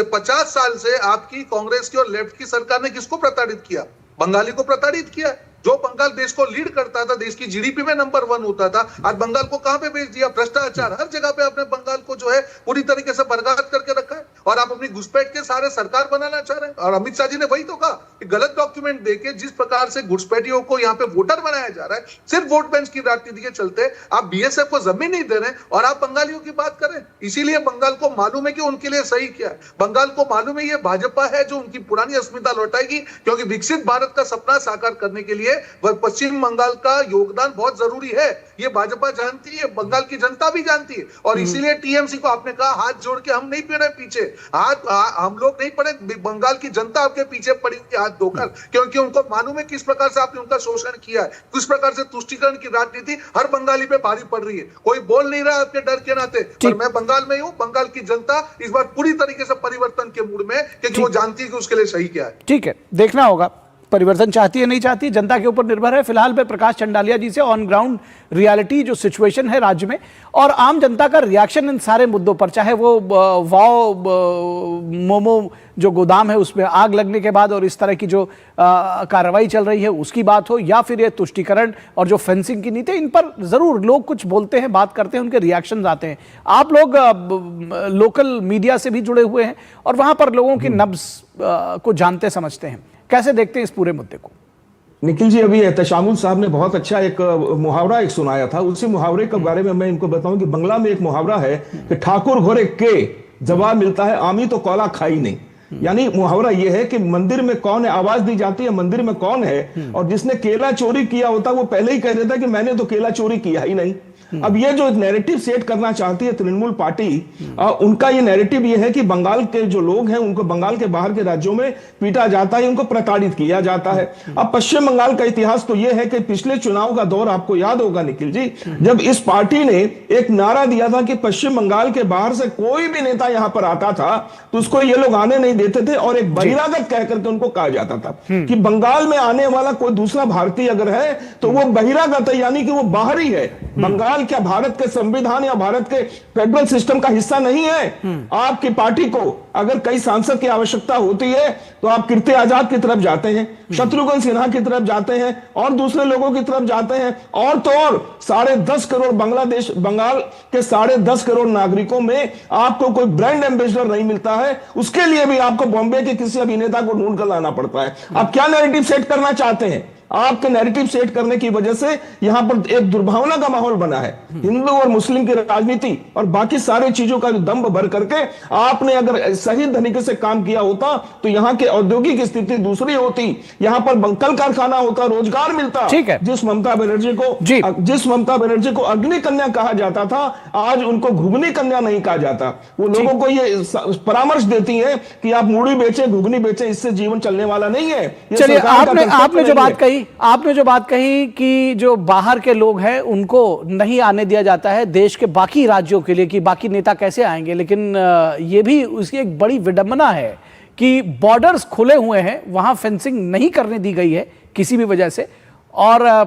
50 साल से आपकी कांग्रेस की और लेफ्ट की सरकार ने किसको प्रताड़ित किया? बंगाली को प्रताड़ित किया। जो बंगाल देश को लीड करता था, देश की जीडीपी में नंबर 1 होता था, आज बंगाल को कहां पे भेज दिया? भ्रष्टाचार हर जगह पे आपने बंगाल को जो है पूरी तरीके से बर्बाद करके रखा है और आप अपनी घुसपैठ के सारे सरकार बनाना चाह रहे हैं। और अमित शाह जी ने वही तो कहा कि गलत डॉक्यूमेंट देके जिस प्रकार से घुसपैठियों को यहाँ पे वोटर बनाया जा रहा है, सिर्फ वोट बैंक की राजनीति के चलते आप बीएसएफ को जमीन नहीं दे रहे और आप बंगालियों की बात करें। इसीलिए बंगाल को मालूम है कि उनके लिए सही क्या है। बंगाल को मालूम है ये भाजपा है जो उनकी पुरानी अस्मिता लौटाएगी, क्योंकि विकसित भारत का सपना साकार करने के लिए वह पश्चिम बंगाल का योगदान बहुत जरूरी है। ये भाजपा जानती है, बंगाल की जनता भी जानती है और इसीलिए टीएमसी को आपने कहा हाथ जोड़ के हम नहीं पड़े पीछे, हम लोग नहीं पड़े, बंगाल की जनता आपके पीछे पड़ी हुई हाथ धोकर, क्योंकि उनको मालूम है किस प्रकार से आपने उनका शोषण किया है, किस प्रकार से तुष्टीकरण की राजनीति हर बंगाली पे भारी पड़ रही है। कोई बोल नहीं रहा आपके डर के नाते, पर मैं बंगाल में हूँ। बंगाल की जनता इस बार पूरी तरीके से परिवर्तन के मूड में, क्योंकि वो जानती है कि उसके लिए सही क्या है। ठीक है, देखना होगा परिवर्तन चाहती है नहीं चाहती, जनता के ऊपर निर्भर है। फिलहाल मैं प्रकाश चंडालिया जी से ऑन ग्राउंड रियलिटी जो सिचुएशन है राज्य में और आम जनता का रिएक्शन इन सारे मुद्दों पर, चाहे वो वाओ मोमो जो गोदाम है उसमें आग लगने के बाद और इस तरह की जो कार्रवाई चल रही है उसकी बात हो, या फिर ये तुष्टीकरण और जो फेंसिंग की नीति, इन पर जरूर लोग कुछ बोलते हैं, बात करते हैं, उनके रिएक्शंस आते हैं। आप लोग लोकल मीडिया से भी जुड़े हुए हैं और वहां पर लोगों की नब्ज को जानते समझते हैं, कैसे देखते हैं इस पूरे मुद्दे को? निखिल जी, अभी एहतशामुल साहब ने बहुत अच्छा एक मुहावरा एक सुनाया था। उसी मुहावरे के बारे में मैं इनको बताऊं कि बंगला में एक मुहावरा है कि ठाकुर घोरे के जवाब मिलता है आमी तो कोला खाई नहीं। यानी मुहावरा यह है कि मंदिर में कौन है, आवाज दी जाती है मंदिर में कौन है, और जिसने केला चोरी किया होता वो पहले ही कह देता कि मैंने तो केला चोरी किया ही नहीं। अब ये जो नैरेटिव सेट करना चाहती है तृणमूल पार्टी, उनका ये नैरेटिव ये है कि बंगाल के जो लोग हैं उनको बंगाल के बाहर के राज्यों में पीटा जाता है, उनको प्रताड़ित किया जाता है। अब पश्चिम बंगाल का इतिहास तो ये है कि पिछले चुनाव का दौर आपको याद होगा निखिल जी, जब इस पार्टी ने एक नारा दिया था कि पश्चिम बंगाल के बाहर से कोई भी नेता यहां पर आता था तो उसको ये लोग आने नहीं देते थे, और एक बहिरागत कहकर के उनको कहा जाता था कि बंगाल में आने वाला कोई दूसरा भारतीय अगर है तो वो बहिरागत है, यानी कि वो बाहरी है। बंगाल क्या भारत के संविधान या भारत के फेडरल सिस्टम का हिस्सा नहीं है? आपकी पार्टी को अगर कई सांसद की आवश्यकता होती है तो आप कीर्ति आजाद की तरफ जाते हैं, शत्रुघ्न सिन्हा की तरफ जाते हैं और दूसरे लोगों की तरफ जाते हैं, और तो और 10.5 करोड़ बंगाल के 10.5 करोड़ नागरिकों में आपको कोई ब्रांड एम्बेसडर नहीं मिलता है। उसके लिए भी आपको बॉम्बे के किसी अभिनेता को ढूंढ कर लाना पड़ता है। आप क्या नैरेटिव सेट करना चाहते हैं? आपके नैरेटिव सेट करने की वजह से यहां पर एक दुर्भावना का माहौल बना है। हिंदू और मुस्लिम की राजनीति और बाकी सारी चीजों का दंभ भर करके आपने अगर सही तरीके से काम किया होता तो यहां की औद्योगिक स्थिति दूसरी होती, यहां पर कल कारखाना होता, रोजगार मिलता। ठीक है। जिस ममता बनर्जी को अग्नि कन्या कहा जाता था, आज उनको घुगनी कन्या नहीं कहा जाता। वो लोगों को ये परामर्श देती है कि आप मूढ़ी बेचे, घुगनी बेचे, इससे जीवन चलने वाला नहीं है। चलिए, आपने जो बात कही कि जो बाहर के लोग हैं उनको नहीं आने दिया जाता है देश के बाकी राज्यों के लिए, कि बाकी नेता कैसे आएंगे, लेकिन ये भी उसकी एक बड़ी विडंबना है कि बॉर्डर्स खुले हुए हैं, वहां फेंसिंग नहीं करने दी गई है किसी भी वजह से, और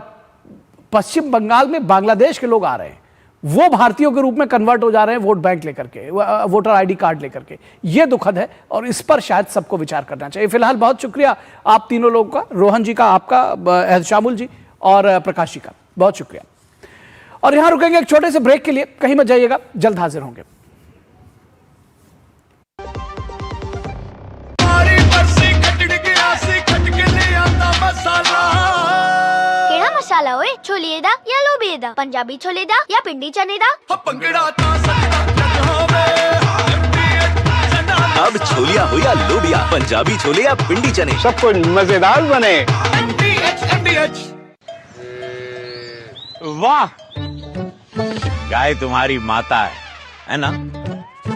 पश्चिम बंगाल में बांग्लादेश के लोग आ रहे हैं, वो भारतीयों के रूप में कन्वर्ट हो जा रहे हैं वोट बैंक लेकर के, वोटर आईडी कार्ड लेकर के। ये दुखद है और इस पर शायद सबको विचार करना चाहिए। फिलहाल बहुत शुक्रिया आप तीनों लोगों का, रोहन जी का, आपका, एहतशामुल जी और प्रकाश जी का, बहुत शुक्रिया। और यहां रुकेंगे एक छोटे से ब्रेक के लिए, कहीं मत जाइएगा, जल्द हाजिर होंगे। मसाला ओए, छोले दा या लोबे दा, पंजाबी छोले दा या पिंडी चने दा। अब छोलिया हो या लोबिया, पंजाबी छोले या पिंडी चने, सब कुछ मजेदार बने। वाह, गाय तुम्हारी माता है ना?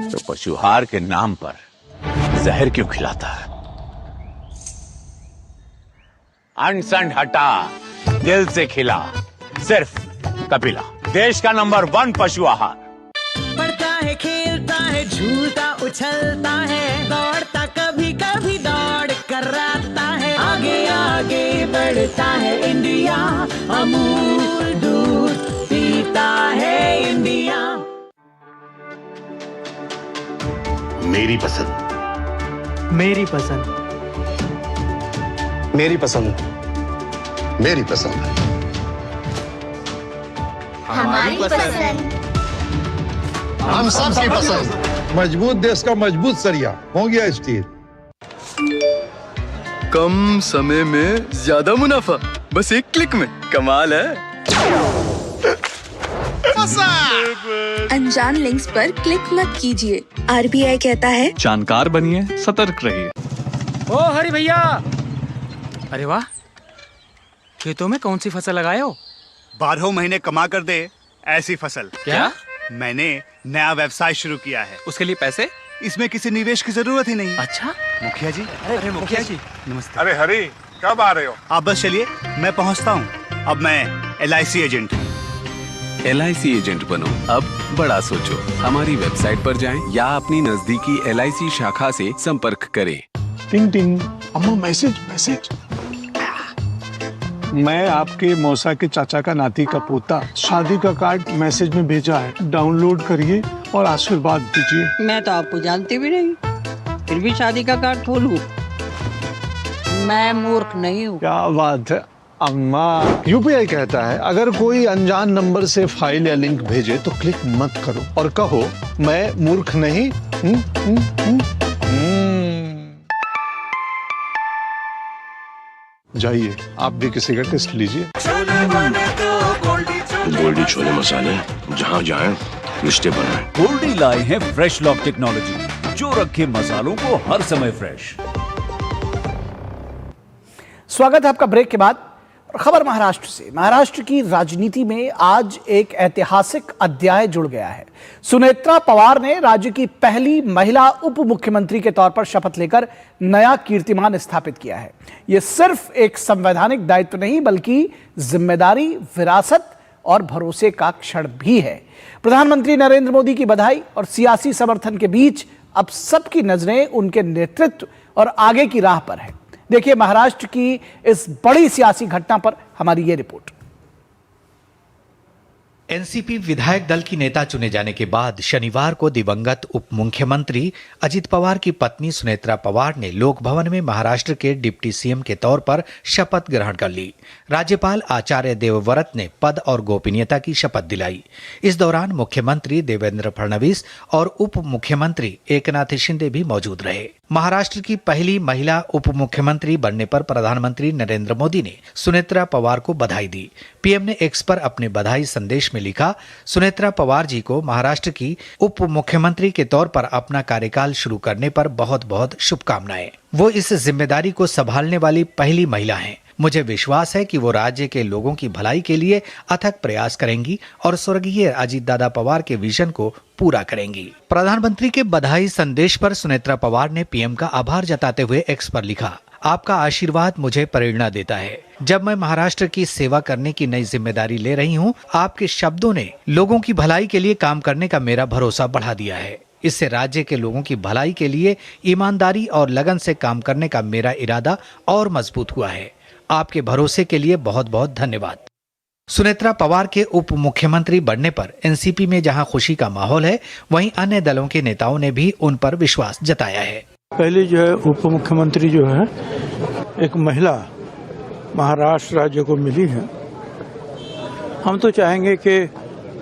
तो पशुहार के नाम पर जहर क्यों खिलाता है? अनसन हटा, दिल से खिला, सिर्फ कपिला, देश का नंबर 1 पशु आहार। पढ़ता है, खेलता है, झूलता उछलता है, दौड़ता कभी कभी दौड़ कराता है, आगे आगे बढ़ता है इंडिया, अमूल दूध पीता है इंडिया। मेरी पसंद, मेरी पसंद, मेरी पसंद, मेरी पसंद, हमारी पसंद, हम सबकी पसंद। मजबूत देश का मजबूत सरिया हो गया स्टील। कम समय में ज्यादा मुनाफा, बस एक क्लिक में, कमाल है। अनजान लिंक्स पर क्लिक मत कीजिए, आरबीआई कहता है जानकार बनिए, सतर्क रहिए। ओ हरि भैया, अरे वाह, खेतों में कौन सी फसल लगाए हो? 12 महीने कमा कर दे ऐसी फसल। क्या? मैंने नया व्यवसाय शुरू किया है। उसके लिए पैसे? इसमें किसी निवेश की जरूरत ही नहीं। अच्छा मुखिया जी। अरे मुखिया जी, नमस्ते। अरे हरी, कब आ रहे हो? आप बस चलिए, मैं पहुंचता हूं। अब मैं LIC एजेंट हूं। LIC एजेंट बनो, अब बड़ा सोचो। हमारी वेबसाइट पर जाएं या अपनी नजदीकी LIC शाखा से संपर्क करें। टिंग टिंग, अम्मा मैसेज। मैं आपके मौसा के चाचा का नाती का पोता, शादी का कार्ड मैसेज में भेजा है, डाउनलोड करिए और आशीर्वाद दीजिए। मैं तो आपको जानती भी नहीं, फिर भी शादी का कार्ड खोलूं? मैं मूर्ख नहीं हूँ। क्या बात है अम्मा। UPI कहता है अगर कोई अनजान नंबर से फाइल या लिंक भेजे तो क्लिक मत करो और कहो मैं मूर्ख नहीं। जाइए आप भी किसी का टेस्ट लीजिए। गोल्डी छोले मसाले, जहाँ जाए रिश्ते बनाए। गोल्डी लाए हैं फ्रेश लॉक टेक्नोलॉजी, जो रखे मसालों को हर समय फ्रेश। स्वागत है आपका ब्रेक के बाद। खबर महाराष्ट्र से। महाराष्ट्र की राजनीति में आज एक ऐतिहासिक अध्याय जुड़ गया है। सुनेत्रा पवार ने राज्य की पहली महिला उप मुख्यमंत्री के तौर पर शपथ लेकर नया कीर्तिमान स्थापित किया है। यह सिर्फ एक संवैधानिक दायित्व नहीं, बल्कि जिम्मेदारी, विरासत और भरोसे का क्षण भी है। प्रधानमंत्री नरेंद्र मोदी की बधाई और सियासी समर्थन के बीच अब सबकी नजरें उनके नेतृत्व और आगे की राह पर है। देखिए महाराष्ट्र की इस बड़ी सियासी घटना पर हमारी ये रिपोर्ट। एनसीपी विधायक दल की नेता चुने जाने के बाद शनिवार को दिवंगत उप मुख्यमंत्री अजित पवार की पत्नी सुनेत्रा पवार ने लोक भवन में महाराष्ट्र के डिप्टी सीएम के तौर पर शपथ ग्रहण कर ली। राज्यपाल आचार्य देवव्रत ने पद और गोपनीयता की शपथ दिलाई। इस दौरान मुख्यमंत्री देवेंद्र फडणवीस और उप मुख्यमंत्री एकनाथ शिंदे भी मौजूद रहे। महाराष्ट्र की पहली महिला उप मुख्यमंत्री बनने पर प्रधानमंत्री नरेंद्र मोदी ने सुनेत्रा पवार को बधाई दी। पीएम ने एक्स पर अपने बधाई संदेश में लिखा, सुनेत्रा पवार जी को महाराष्ट्र की उप मुख्यमंत्री के तौर पर अपना कार्यकाल शुरू करने पर बहुत बहुत शुभकामनाएं। वो इस जिम्मेदारी को संभालने वाली पहली महिला हैं। मुझे विश्वास है कि वो राज्य के लोगों की भलाई के लिए अथक प्रयास करेंगी और स्वर्गीय अजित दादा पवार के विजन को पूरा करेंगी। प्रधानमंत्री के बधाई संदेश पर सुनेत्रा पवार ने पीएम का आभार जताते हुए एक्स पर लिखा, आपका आशीर्वाद मुझे प्रेरणा देता है। जब मैं महाराष्ट्र की सेवा करने की नई जिम्मेदारी ले रही हूँ, आपके शब्दों ने लोगों की भलाई के लिए काम करने का मेरा भरोसा बढ़ा दिया है। इससे राज्य के लोगों की भलाई के लिए ईमानदारी और लगन से काम करने का मेरा इरादा और मजबूत हुआ है। आपके भरोसे के लिए बहुत बहुत धन्यवाद। सुनेत्रा पवार के उप मुख्यमंत्री बनने पर एनसीपी में जहां खुशी का माहौल है, वहीं अन्य दलों के नेताओं ने भी उन पर विश्वास जताया है। पहले जो है उप मुख्यमंत्री जो है एक महिला महाराष्ट्र राज्य को मिली है। हम तो चाहेंगे कि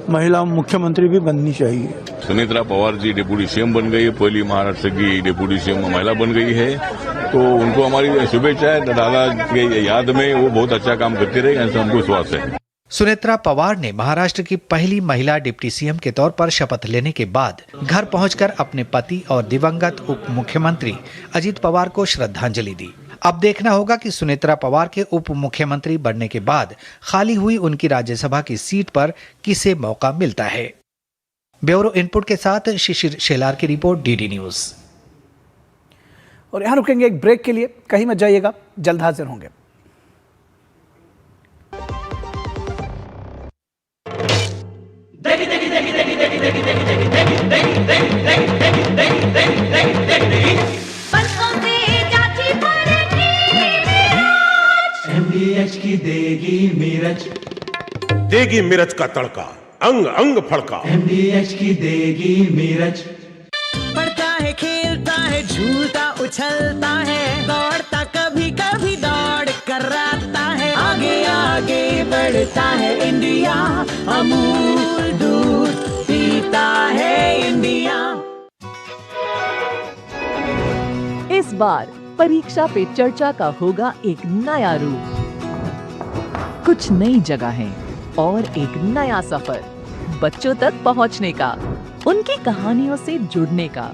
महिला मुख्यमंत्री भी बननी चाहिए। सुनेत्रा पवार जी डिप्टी सीएम बन गई, पहली महाराष्ट्र की डिप्टी सीएम महिला बन गई है, तो उनको हमारी शुभेच्छा है। दादा के याद में वो बहुत अच्छा काम करते रहे, ऐसा हमको विश्वास है। सुनेत्रा पवार ने महाराष्ट्र की पहली महिला डिप्टी सीएम के तौर पर शपथ लेने के बाद घर पहुंचकर अपने पति और दिवंगत उप मुख्यमंत्री अजित पवार को श्रद्धांजलि दी। अब देखना होगा कि सुनेत्रा पवार के उप मुख्यमंत्री बनने के बाद खाली हुई उनकी राज्यसभा की सीट पर किसे मौका मिलता है। ब्यूरो इनपुट के साथ शिशिर शेलार की रिपोर्ट, डीडी न्यूज। और यहां रुकेंगे एक ब्रेक के लिए, कहीं मत जाइएगा, जल्द हाजिर होंगे। MDH की देगी मिर्च, देगी मिर्च का तड़का, अंग अंग फड़का। MDH की देगी मिर्च। पढ़ता है, खेलता है, झूलता उछलता है, दौड़ता कभी कभी दौड़ कराता है, आगे आगे बढ़ता है इंडिया, अमूल दूध पीता है इंडिया। इस बार परीक्षा पे चर्चा का होगा एक नया रूप, कुछ नई जगहें और एक नया सफर, बच्चों तक पहुंचने का, उनकी कहानियों से जुड़ने का।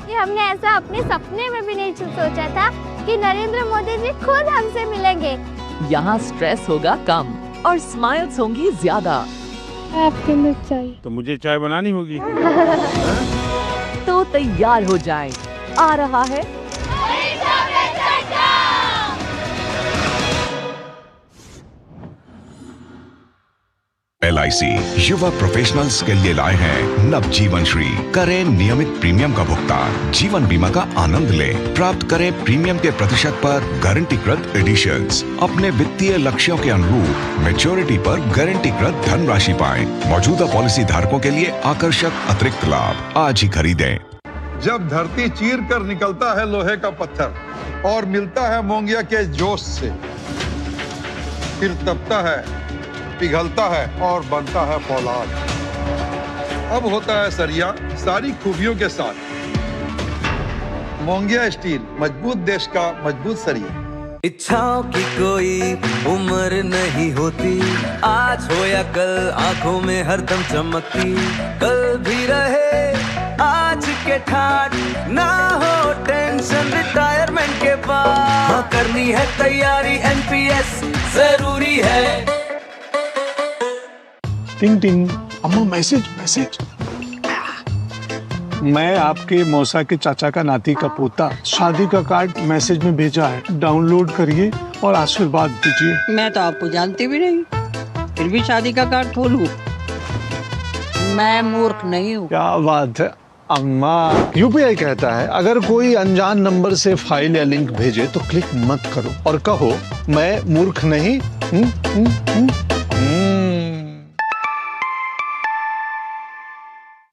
ये हमने ऐसा अपने सपने में भी नहीं सोचा था कि नरेंद्र मोदी जी खुद हमसे मिलेंगे। यहाँ स्ट्रेस होगा कम और स्माइल्स होंगी ज्यादा। आपके लिए चाय तो मुझे चाय बनानी होगी। तो तैयार हो जाएं, आ रहा है LIC युवा प्रोफेशनल्स के लिए लाए हैं नव जीवन श्री। करें नियमित प्रीमियम का भुगतान, जीवन बीमा का आनंद लें, प्राप्त करें प्रीमियम के प्रतिशत पर गारंटीकृत एडिशंस, अपने वित्तीय लक्ष्यों के अनुरूप मैच्योरिटी पर गारंटीकृत धनराशि पाएं। मौजूदा पॉलिसी धारकों के लिए आकर्षक अतिरिक्त लाभ आज ही खरीदें। जब धरती चीर कर निकलता है लोहे का पत्थर और मिलता है मोंगिया के जोश से, फिर तपता है, पिघलता है और बनता है फौलाद। अब होता है सरिया सारी खूबियों के साथ। मोंगिया स्टील, मजबूत देश का मजबूत सरिया। इच्छाओं की कोई उम्र नहीं होती, आज हो या कल आंखों में हरदम चमकती, कल भी रहे आज के ठाट, ना हो टेंशन रिटायरमेंट के बाद, हाँ करनी है तैयारी एनपीएस जरूरी है। टिंग टिंग, अम्मा मैसेज। मैं आपके मौसा के चाचा का नाती का पोता, शादी का कार्ड मैसेज में भेजा है, डाउनलोड करिए और आशीर्वाद दीजिए। मैं तो आपको जानती भी नहीं, फिर भी शादी का कार्ड खोलूं? मैं मूर्ख नहीं हूँ। क्या बात है अम्मा। यूपीआई कहता है अगर कोई अनजान नंबर से फाइल या लिंक भेजे तो क्लिक मत करो और कहो मैं मूर्ख नहीं।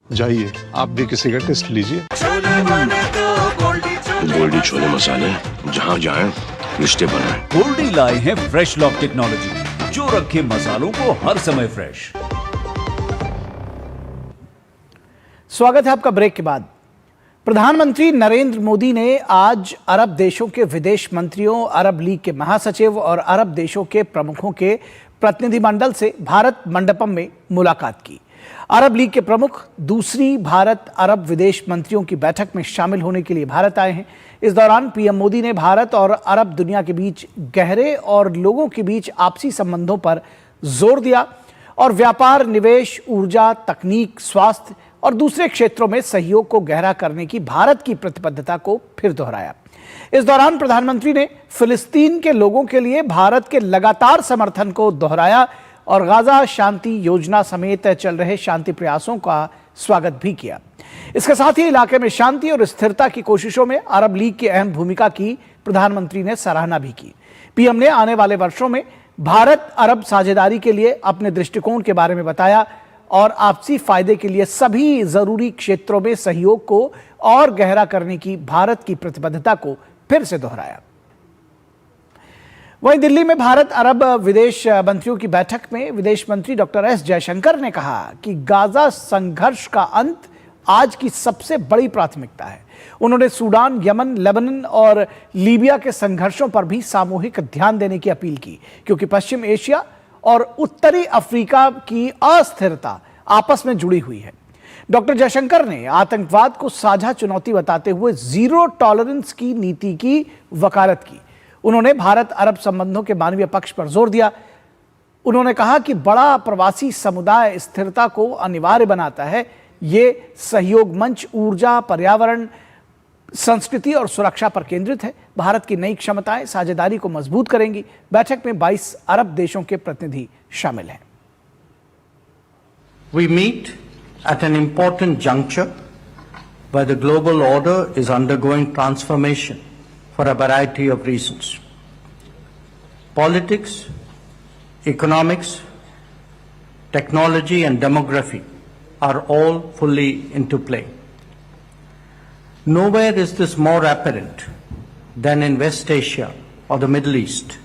जाइए आप भी किसी का टेस्ट लीजिए। गोल्डी छोले मसाले, जहाँ जाए रिश्ते बनाए। गोल्डी लाए हैं फ्रेश लॉक टेक्नोलॉजी, जो रखे मसालों को हर समय फ्रेश। स्वागत है आपका ब्रेक के बाद। प्रधानमंत्री नरेंद्र मोदी ने आज अरब देशों के विदेश मंत्रियों, अरब लीग के महासचिव और अरब देशों के प्रमुखों के प्रतिनिधिमंडल से भारत मंडपम में मुलाकात की। अरब लीग के प्रमुख दूसरी भारत अरब विदेश मंत्रियों की बैठक में शामिल होने के लिए भारत आए हैं। इस दौरान पीएम मोदी ने भारत और अरब दुनिया के बीच गहरे और लोगों के बीच आपसी संबंधों पर जोर दिया और व्यापार, निवेश, ऊर्जा, तकनीक, स्वास्थ्य और दूसरे क्षेत्रों में सहयोग को गहरा करने की भारत की प्रतिबद्धता को फिर दोहराया। इस दौरान प्रधानमंत्री ने फिलिस्तीन के लोगों के लिए भारत के लगातार समर्थन को दोहराया और गाजा शांति योजना समेत चल रहे शांति प्रयासों का स्वागत भी किया। इसके साथ ही इलाके में शांति और स्थिरता की कोशिशों में अरब लीग की अहम भूमिका की प्रधानमंत्री ने सराहना भी की। पीएम ने आने वाले वर्षों में भारत अरब साझेदारी के लिए अपने दृष्टिकोण के बारे में बताया और आपसी फायदे के लिए सभी जरूरी क्षेत्रों में सहयोग को और गहरा करने की भारत की प्रतिबद्धता को फिर से दोहराया। वहीं दिल्ली में भारत अरब विदेश मंत्रियों की बैठक में विदेश मंत्री डॉक्टर एस जयशंकर ने कहा कि गाजा संघर्ष का अंत आज की सबसे बड़ी प्राथमिकता है। उन्होंने सूडान, यमन, लेबनान और लीबिया के संघर्षों पर भी सामूहिक ध्यान देने की अपील की, क्योंकि पश्चिम एशिया और उत्तरी अफ्रीका की अस्थिरता आपस में जुड़ी हुई है। डॉक्टर जयशंकर ने आतंकवाद को साझा चुनौती बताते हुए जीरो टॉलरेंस की नीति की वकालत की। उन्होंने भारत अरब संबंधों के मानवीय पक्ष पर जोर दिया। उन्होंने कहा कि बड़ा प्रवासी समुदाय स्थिरता को अनिवार्य बनाता है। ये सहयोग मंच ऊर्जा, पर्यावरण, संस्कृति और सुरक्षा पर केंद्रित है। भारत की नई क्षमताएं साझेदारी को मजबूत करेंगी। बैठक में 22 अरब देशों के प्रतिनिधि शामिल हैं। We meet at an important juncture where the global order is undergoing transformation for a variety of reasons. Politics, economics, technology and demography are all fully into play. Nowhere is this more apparent than in West Asia or the Middle East,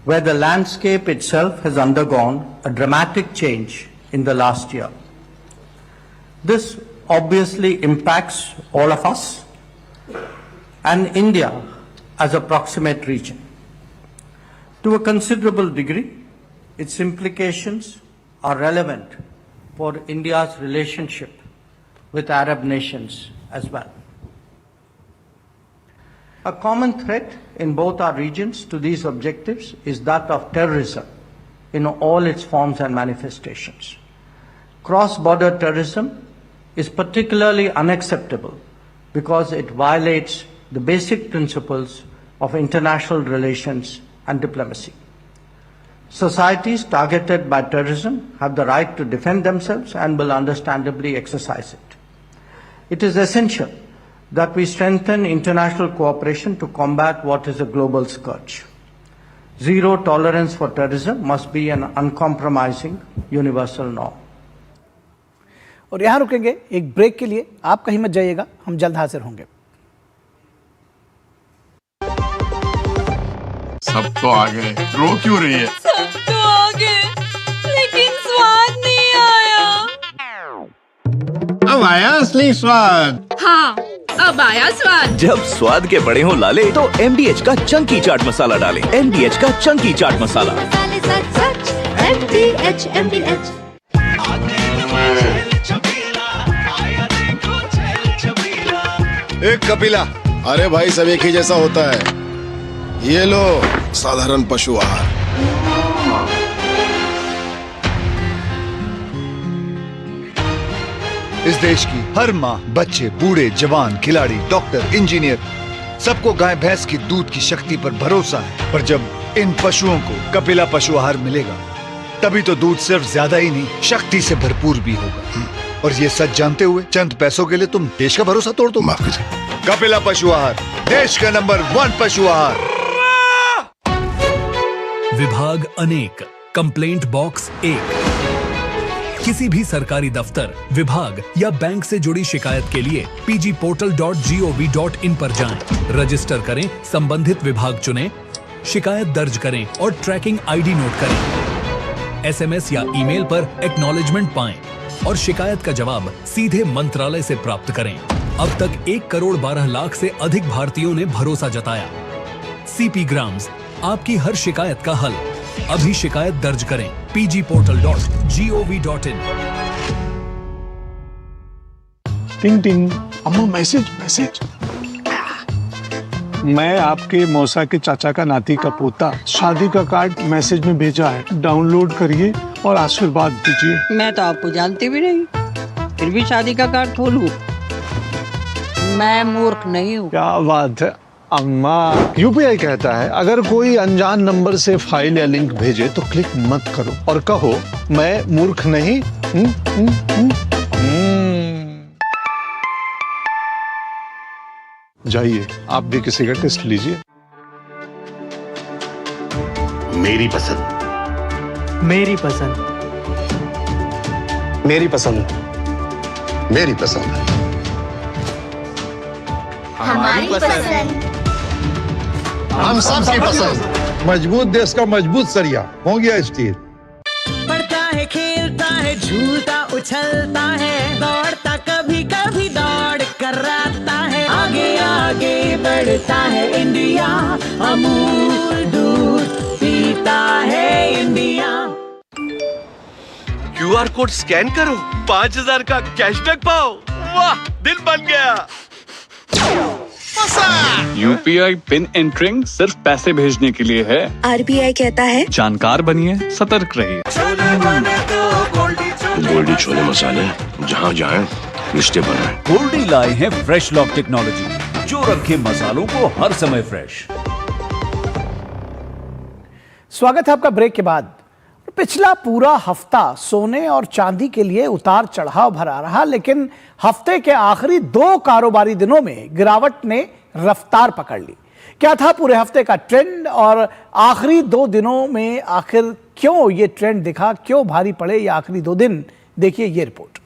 where the landscape itself has undergone a dramatic change in the last year. This obviously impacts all of us and India as a proximate region. To a considerable degree, its implications are relevant for India's relationship with Arab nations as well. A common threat in both our regions to these objectives is that of terrorism in all its forms and manifestations. Cross-border terrorism is particularly unacceptable because it violates the basic principles of international relations and diplomacy. Societies targeted by terrorism have the right to defend themselves and will understandably exercise it. It is essential that we strengthen international cooperation to combat what is a global scourge. Zero tolerance for terrorism must be an uncompromising universal norm. और यहां रुकेंगे एक break के लिए। आप कहीं मत जाइएगा, हम जल्द हाजिर होंगे। सब तो आ गए, रो क्यों रही है? सब तो आ गए, लेकिन स्वाद नहीं आया। अब आया असली स्वाद। हाँ, अब आया स्वाद। जब स्वाद के बड़े हों लाले तो MDH का चंकी चाट मसाला डालें। MDH का चंकी चाट मसाला। MDH। एक कपिला। अरे भाई सब एक ही जैसा होता है। ये लो साधारण पशु आहार। इस देश की हर माँ, बच्चे, बूढ़े, जवान, खिलाड़ी, डॉक्टर, इंजीनियर, सबको गाय भैंस की दूध की शक्ति पर भरोसा है। पर जब इन पशुओं को कपिला पशु आहार मिलेगा, तभी तो दूध सिर्फ ज्यादा ही नहीं, शक्ति से भरपूर भी होगा। और ये सच जानते हुए चंद पैसों के लिए तुम देश का भरोसा तोड़ दो। माफ कीजिए। कपिला पशु आहार, देश का नंबर 1 पशु आहार। विभाग अनेक, कंप्लेंट बॉक्स 1। किसी भी सरकारी दफ्तर, विभाग या बैंक से जुड़ी शिकायत के लिए pgportal.gov.in पर जाएं, रजिस्टर करें, संबंधित विभाग चुनें, शिकायत दर्ज करें और ट्रैकिंग आईडी नोट करें। SMS या ईमेल पर एक्नॉलेजमेंट पाएं और शिकायत का जवाब सीधे मंत्रालय से प्राप्त करें। अब तक 1 करोड़ 12 लाख से अधिक भारतीयों ने भरोसा जताया। CP ग्राम्स, आपकी हर शिकायत का हल। अभी शिकायत दर्ज करें pgportal.gov.in। टिंग टिंग। अम्मा मैसेज। मैं आपके मौसा के चाचा का नाती का पोता, शादी का कार्ड मैसेज में भेजा है, डाउनलोड करिए और आशीर्वाद दीजिए। मैं तो आपको जानती भी नहीं, फिर भी शादी का कार्ड खोलूं? मैं मूर्ख नहीं हूँ। क्या बात है अम्मा। UPI कहता है अगर कोई अनजान नंबर से फाइल या लिंक भेजे तो क्लिक मत करो और कहो मैं मूर्ख नहीं। जाइए आप भी किसी का टेस्ट लीजिए। मेरी पसंद। मेरी पसंद। मेरी पसंद। मेरी पसंद। हमारी पसंद। हम सबकी पसंद। मजबूत देश का मजबूत सरिया हो गया स्टील। पढ़ता है, खेलता है, झूलता उछलता है, दौड़ता कभी कभी दौड़ कराता है, आगे आगे बढ़ता है इंडिया, अमूल दूध पीता है इंडिया। QR कोड स्कैन करो, 5000 का कैशबैक पाओ। वाह, दिल बन गया। UPI पिन एंटरिंग सिर्फ पैसे भेजने के लिए है। RBI कहता है जानकार बनिए, सतर्क रहिए। गोल्डी छोले मसाले, जहाँ जाएं रिश्ते बनाएं। गोल्डी लाए हैं फ्रेश लॉक टेक्नोलॉजी, जो रखे मसालों को हर समय फ्रेश। स्वागत है आपका ब्रेक के बाद। पिछला पूरा हफ्ता सोने और चांदी के लिए उतार चढ़ाव भरा रहा, लेकिन हफ्ते के आखिरी 2 कारोबारी दिनों में गिरावट ने रफ्तार पकड़ ली। क्या था पूरे हफ्ते का ट्रेंड और आखिरी 2 दिनों में आखिर क्यों ये ट्रेंड दिखा, क्यों भारी पड़े ये आखिरी 2 दिन? देखिए ये रिपोर्ट।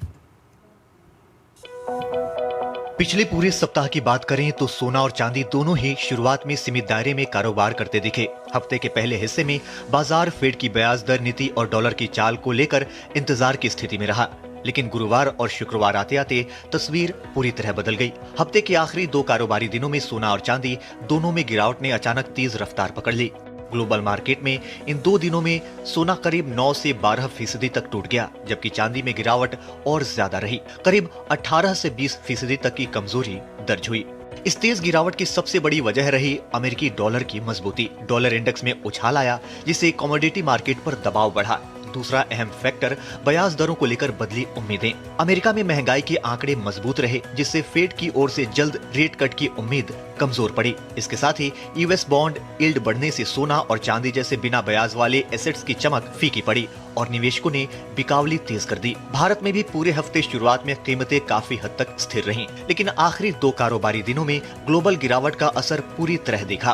पिछले पूरे सप्ताह की बात करें तो सोना और चांदी दोनों ही शुरुआत में सीमित दायरे में कारोबार करते दिखे। हफ्ते के पहले हिस्से में बाजार फेड की ब्याज दर नीति और डॉलर की चाल को लेकर इंतजार की स्थिति में रहा, लेकिन गुरुवार और शुक्रवार आते आते तस्वीर पूरी तरह बदल गई। हफ्ते के आखिरी 2 कारोबारी दिनों में सोना और चांदी दोनों में गिरावट ने अचानक तेज रफ्तार पकड़ ली। ग्लोबल मार्केट में इन 2 दिनों में सोना करीब 9 से 12% तक टूट गया, जबकि चांदी में गिरावट और ज्यादा रही, करीब 18 से 20% तक की कमजोरी दर्ज हुई। इस तेज गिरावट की सबसे बड़ी वजह रही अमेरिकी डॉलर की मजबूती। डॉलर इंडेक्स में उछाल आया, जिससे कमोडिटी मार्केट पर दबाव बढ़ा। दूसरा अहम फैक्टर ब्याज दरों को लेकर बदली उम्मीदें। अमेरिका में महंगाई के आंकड़े मजबूत रहे, जिससे फेड की ओर से जल्द रेट कट की उम्मीद कमजोर पड़ी। इसके साथ ही यूएस बॉन्ड यील्ड बढ़ने से सोना और चांदी जैसे बिना ब्याज वाले एसेट्स की चमक फीकी पड़ी और निवेशकों ने बिकावली तेज कर दी। भारत में भी पूरे हफ्ते शुरुआत में कीमतें काफी हद तक स्थिर रहीं, लेकिन आखिरी 2 कारोबारी दिनों में ग्लोबल गिरावट का असर पूरी तरह दिखा।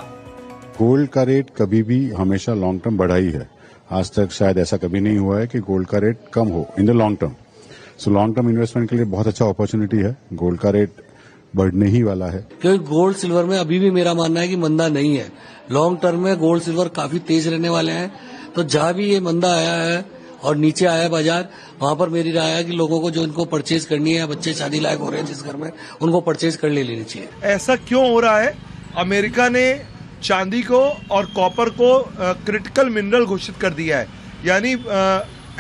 गोल्ड का रेट कभी भी हमेशा लॉन्ग टर्म बढ़ा ही है। आज तक शायद ऐसा कभी नहीं हुआ है कि गोल्ड का रेट कम हो in the long term. So long term investment के लिए बहुत अच्छा अपॉर्चुनिटी है। गोल्ड का रेट बढ़ने ही वाला है, क्योंकि गोल्ड सिल्वर में अभी भी मेरा मानना है कि मंदा नहीं है। लॉन्ग टर्म में गोल्ड सिल्वर काफी तेज रहने वाले हैं। तो जहां भी ये मंदा आया है और नीचे आया बाजार, वहां पर मेरी राय है कि लोगों को जो इनको परचेज करनी है, बच्चे शादी लायक हो रहे हैं जिस घर में, उनको परचेज कर लेनी चाहिए। ऐसा क्यों हो रहा है? अमेरिका ने चांदी को और कॉपर को क्रिटिकल मिनरल घोषित कर दिया है, यानी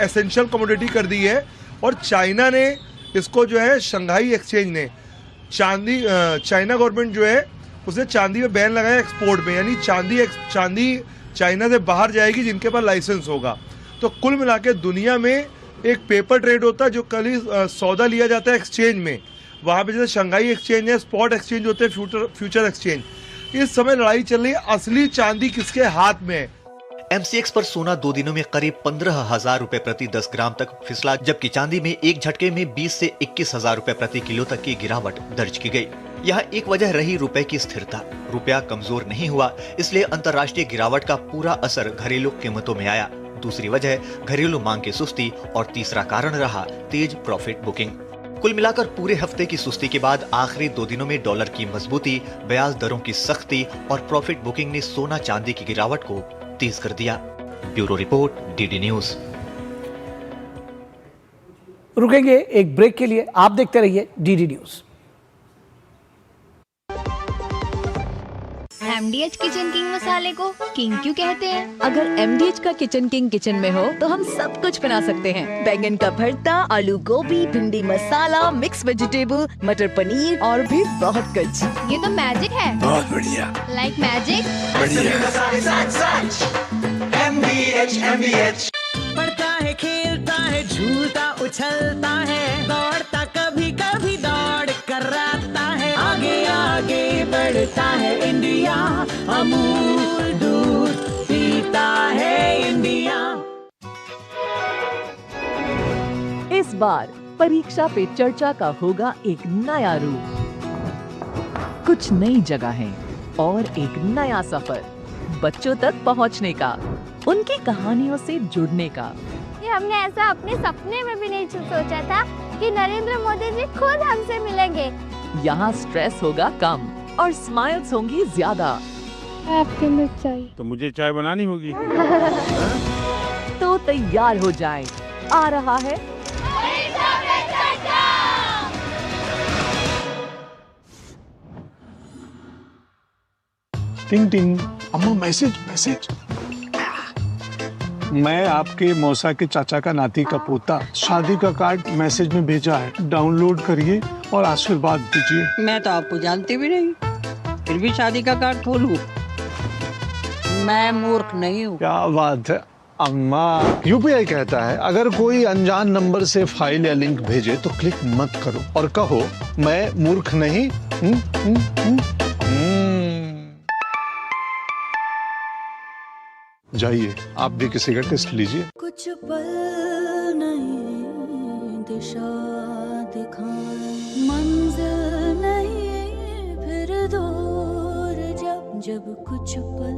एसेंशियल कमोडिटी कर दी है, और चाइना ने इसको जो है शंघाई एक्सचेंज ने चाइना गवर्नमेंट जो है उसने चांदी में बैन लगाया एक्सपोर्ट में, यानी चांदी चाइना से बाहर जाएगी जिनके पास लाइसेंस होगा। तो कुल मिला के दुनिया में एक पेपर ट्रेड होता है जो कल ही सौदा लिया जाता है एक्सचेंज में, वहाँ पे जैसे शंघाई एक्सचेंज है, स्पॉट एक्सचेंज होते हैं, फ्यूचर एक्सचेंज। इस समय लड़ाई चल रही है असली चांदी किसके हाथ में है। MCX पर सोना 2 दिनों में करीब 15,000 रुपए प्रति 10 ग्राम तक फिसला, जबकि चांदी में एक झटके में 20 से 21,000 रुपए प्रति किलो तक की गिरावट दर्ज की गई। यहाँ एक वजह रही रुपए की स्थिरता। रुपया कमजोर नहीं हुआ, इसलिए अंतर्राष्ट्रीय गिरावट का पूरा असर घरेलू कीमतों में आया। दूसरी वजह घरेलू मांग की सुस्ती और तीसरा कारण रहा तेज प्रॉफिट बुकिंग। कुल मिलाकर पूरे हफ्ते की सुस्ती के बाद आखिरी 2 दिनों में डॉलर की मजबूती, ब्याज दरों की सख्ती और प्रॉफिट बुकिंग ने सोना चांदी की गिरावट को तेज कर दिया। Bureau report, DD news. रुकेंगे एक ब्रेक के लिए, आप देखते रहिए DD news. MDH kitchen king मसाले को किंग क्यों कहते हैं? अगर MDH का किचन किंग किचन में हो तो हम सब कुछ बना सकते हैं। बैंगन का भरता, आलू गोभी, भिंडी मसाला, मिक्स वेजिटेबल, मटर पनीर और भी बहुत कुछ। ये तो मैजिक है। बहुत बढ़िया। Like magic. MDH पढ़ता है, खेलता है, झूलता उछलता है, दौड़ता कभी कभी दौड़ कराता है, आगे आगे बढ़ता है इंडिया, अमूल दूध पीता है इंडिया। इस बार परीक्षा पे चर्चा का होगा एक नया रूप, कुछ नई जगहें और एक नया सफर, बच्चों तक पहुंचने का, उनकी कहानियों से जुड़ने का। ये हमने ऐसा अपने सपने में भी नहीं सोचा था कि नरेंद्र मोदी जी खुद हमसे मिलेंगे। यहाँ स्ट्रेस होगा कम और स्माइल्स होंगी ज्यादा। आपके लिए चाय तो मुझे चाय बनानी होगी। तो तैयार हो जाएं, आ रहा है टिंग टिंग। अम्मा मैसेज। मैं आपके मौसा के चाचा का नाती का पोता, शादी का कार्ड मैसेज में भेजा है, डाउनलोड करिए और आशीर्वाद दीजिए। मैं तो आपको जानती भी नहीं, फिर भी शादी का कार्ड खोलूं? मैं मूर्ख नहीं हूँ। क्या बात है अम्मा। UPI कहता है अगर कोई अनजान नंबर से फाइल या लिंक भेजे तो क्लिक मत करो और कहो मैं मूर्ख नहीं। जाइए आप भी किसी का टेस्ट लीजिए। कुछ पल नहीं दिशा दिखाए, मंजिल नहीं फिर दूर, जब कुछ पल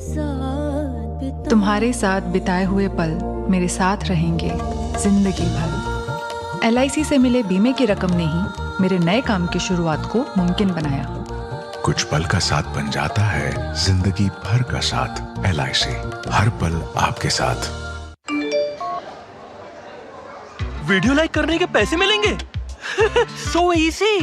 साथ बिताए। तुम्हारे साथ बिताए हुए पल मेरे साथ रहेंगे जिंदगी भर। LIC से मिले बीमे की रकम ने ही मेरे नए काम की शुरुआत को मुमकिन बनाया। कुछ पल का साथ बन जाता है जिंदगी भर का साथ। LIC हर पल आपके साथ। वीडियो लाइक करने के पैसे मिलेंगे। So easy.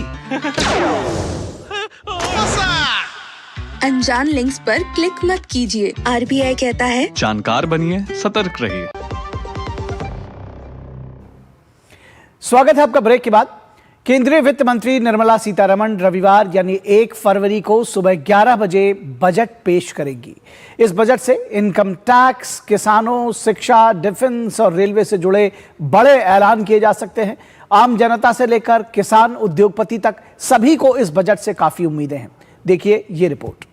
अनजान लिंक्स पर क्लिक मत कीजिए। RBI कहता है जानकार बनिए, सतर्क रहिए। स्वागत है आपका ब्रेक के बाद। केंद्रीय वित्त मंत्री निर्मला सीतारमण रविवार यानी 1 फरवरी को सुबह 11 बजे बजट पेश करेंगी। इस बजट से इनकम टैक्स, किसानों, शिक्षा, डिफेंस और रेलवे से जुड़े बड़े ऐलान किए जा सकते हैं। आम जनता से लेकर किसान, उद्योगपति तक सभी को इस बजट से काफी उम्मीदें हैं। देखिए ये रिपोर्ट।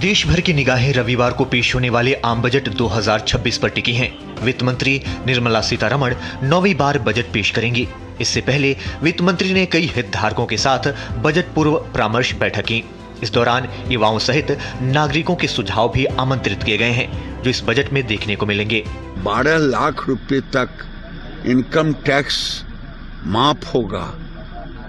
देश भर की निगाहें रविवार को पेश होने वाले आम बजट 2026 पर टिकी हैं। वित्त मंत्री निर्मला सीतारमण 9वीं बार बजट पेश करेंगी। इससे पहले वित्त मंत्री ने कई हितधारकों के साथ बजट पूर्व परामर्श बैठक की। इस दौरान युवाओं सहित नागरिकों के सुझाव भी आमंत्रित किए गए हैं, जो इस बजट में देखने को मिलेंगे। 12 लाख रुपए तक इनकम टैक्स माफ होगा,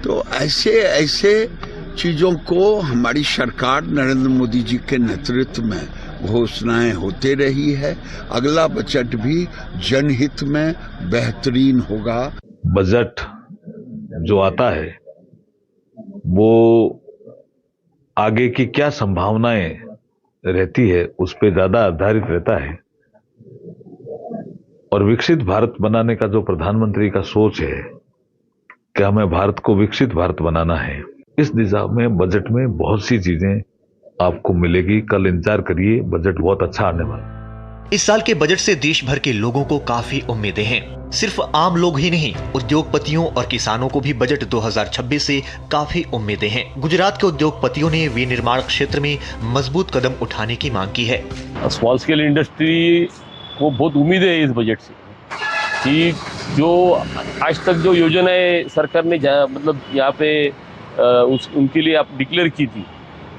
तो ऐसे चीजों को हमारी सरकार नरेंद्र मोदी जी के नेतृत्व में घोषणाएं होते रही है। अगला बजट भी जनहित में बेहतरीन होगा। बजट जो आता है वो आगे की क्या संभावनाएं रहती है उस पे ज्यादा आधारित रहता है, और विकसित भारत बनाने का जो प्रधानमंत्री का सोच है कि हमें भारत को विकसित भारत बनाना है, इस दिशा में बजट में बहुत सी चीजें आपको मिलेगी। कल इंतजार करिए, बजट बहुत अच्छा आने वाला है। इस साल के बजट से देश भर के लोगों को काफी उम्मीदें हैं। सिर्फ आम लोग ही नहीं, उद्योगपतियों और किसानों को भी बजट 2026 से काफी उम्मीदें हैं। गुजरात के उद्योगपतियों ने विनिर्माण क्षेत्र में मजबूत कदम उठाने की मांग की है। स्मॉल स्केल इंडस्ट्री को बहुत उम्मीद है इस बजट से कि जो आज तक जो योजनाएं सरकार ने मतलब यहाँ पे उनके लिए आप डिक्लेयर की थी,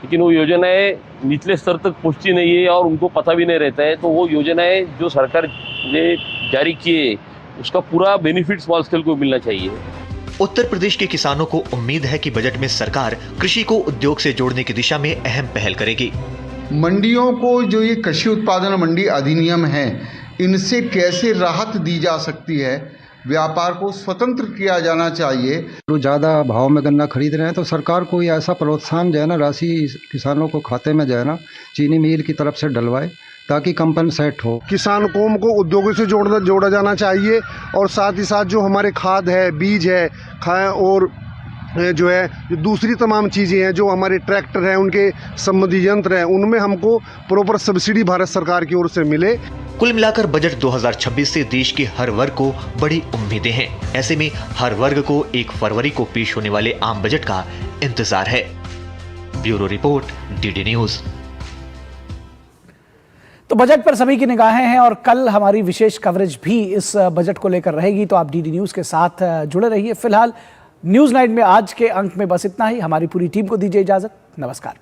लेकिन वो योजनाएं निचले स्तर तक पहुंचती नहीं है और उनको पता भी नहीं रहता है। तो वो योजनाएं जो सरकार ने जारी किए उसका पूरा बेनिफिट स्मॉल स्केल को मिलना चाहिए। उत्तर प्रदेश के किसानों को उम्मीद है कि बजट में सरकार कृषि को उद्योग से जोड़ने की दिशा में अहम पहल करेगी। मंडियों को जो ये कृषि उत्पादन मंडी अधिनियम है, इनसे कैसे राहत दी जा सकती है, व्यापार को स्वतंत्र किया जाना चाहिए। जो ज़्यादा भाव में गन्ना खरीद रहे हैं तो सरकार को ये ऐसा प्रोत्साहन जो है ना राशि किसानों को खाते में जो है ना चीनी मिल की तरफ से डलवाए ताकि कंपनसेट हो। किसान कौम को उद्योगों से जोड़ा जाना चाहिए और साथ ही साथ जो हमारे खाद है, बीज है, और जो है जो दूसरी तमाम चीज़ें हैं, जो हमारे ट्रैक्टर हैं, उनके संबंधी यंत्र हैं, उनमें हमको प्रॉपर सब्सिडी भारत सरकार की ओर से मिले। कुल मिलाकर बजट 2026 से देश के हर वर्ग को बड़ी उम्मीदें हैं। ऐसे में हर वर्ग को 1 फरवरी को पेश होने वाले आम बजट का इंतजार है। Bureau report, DD news. तो बजट पर सभी की निगाहें हैं और कल हमारी विशेष कवरेज भी इस बजट को लेकर रहेगी, तो आप डीडी न्यूज के साथ जुड़े रहिए। फिलहाल न्यूज नाइट में आज के अंक में बस इतना ही। हमारी पूरी टीम को दीजिए इजाजत। नमस्कार।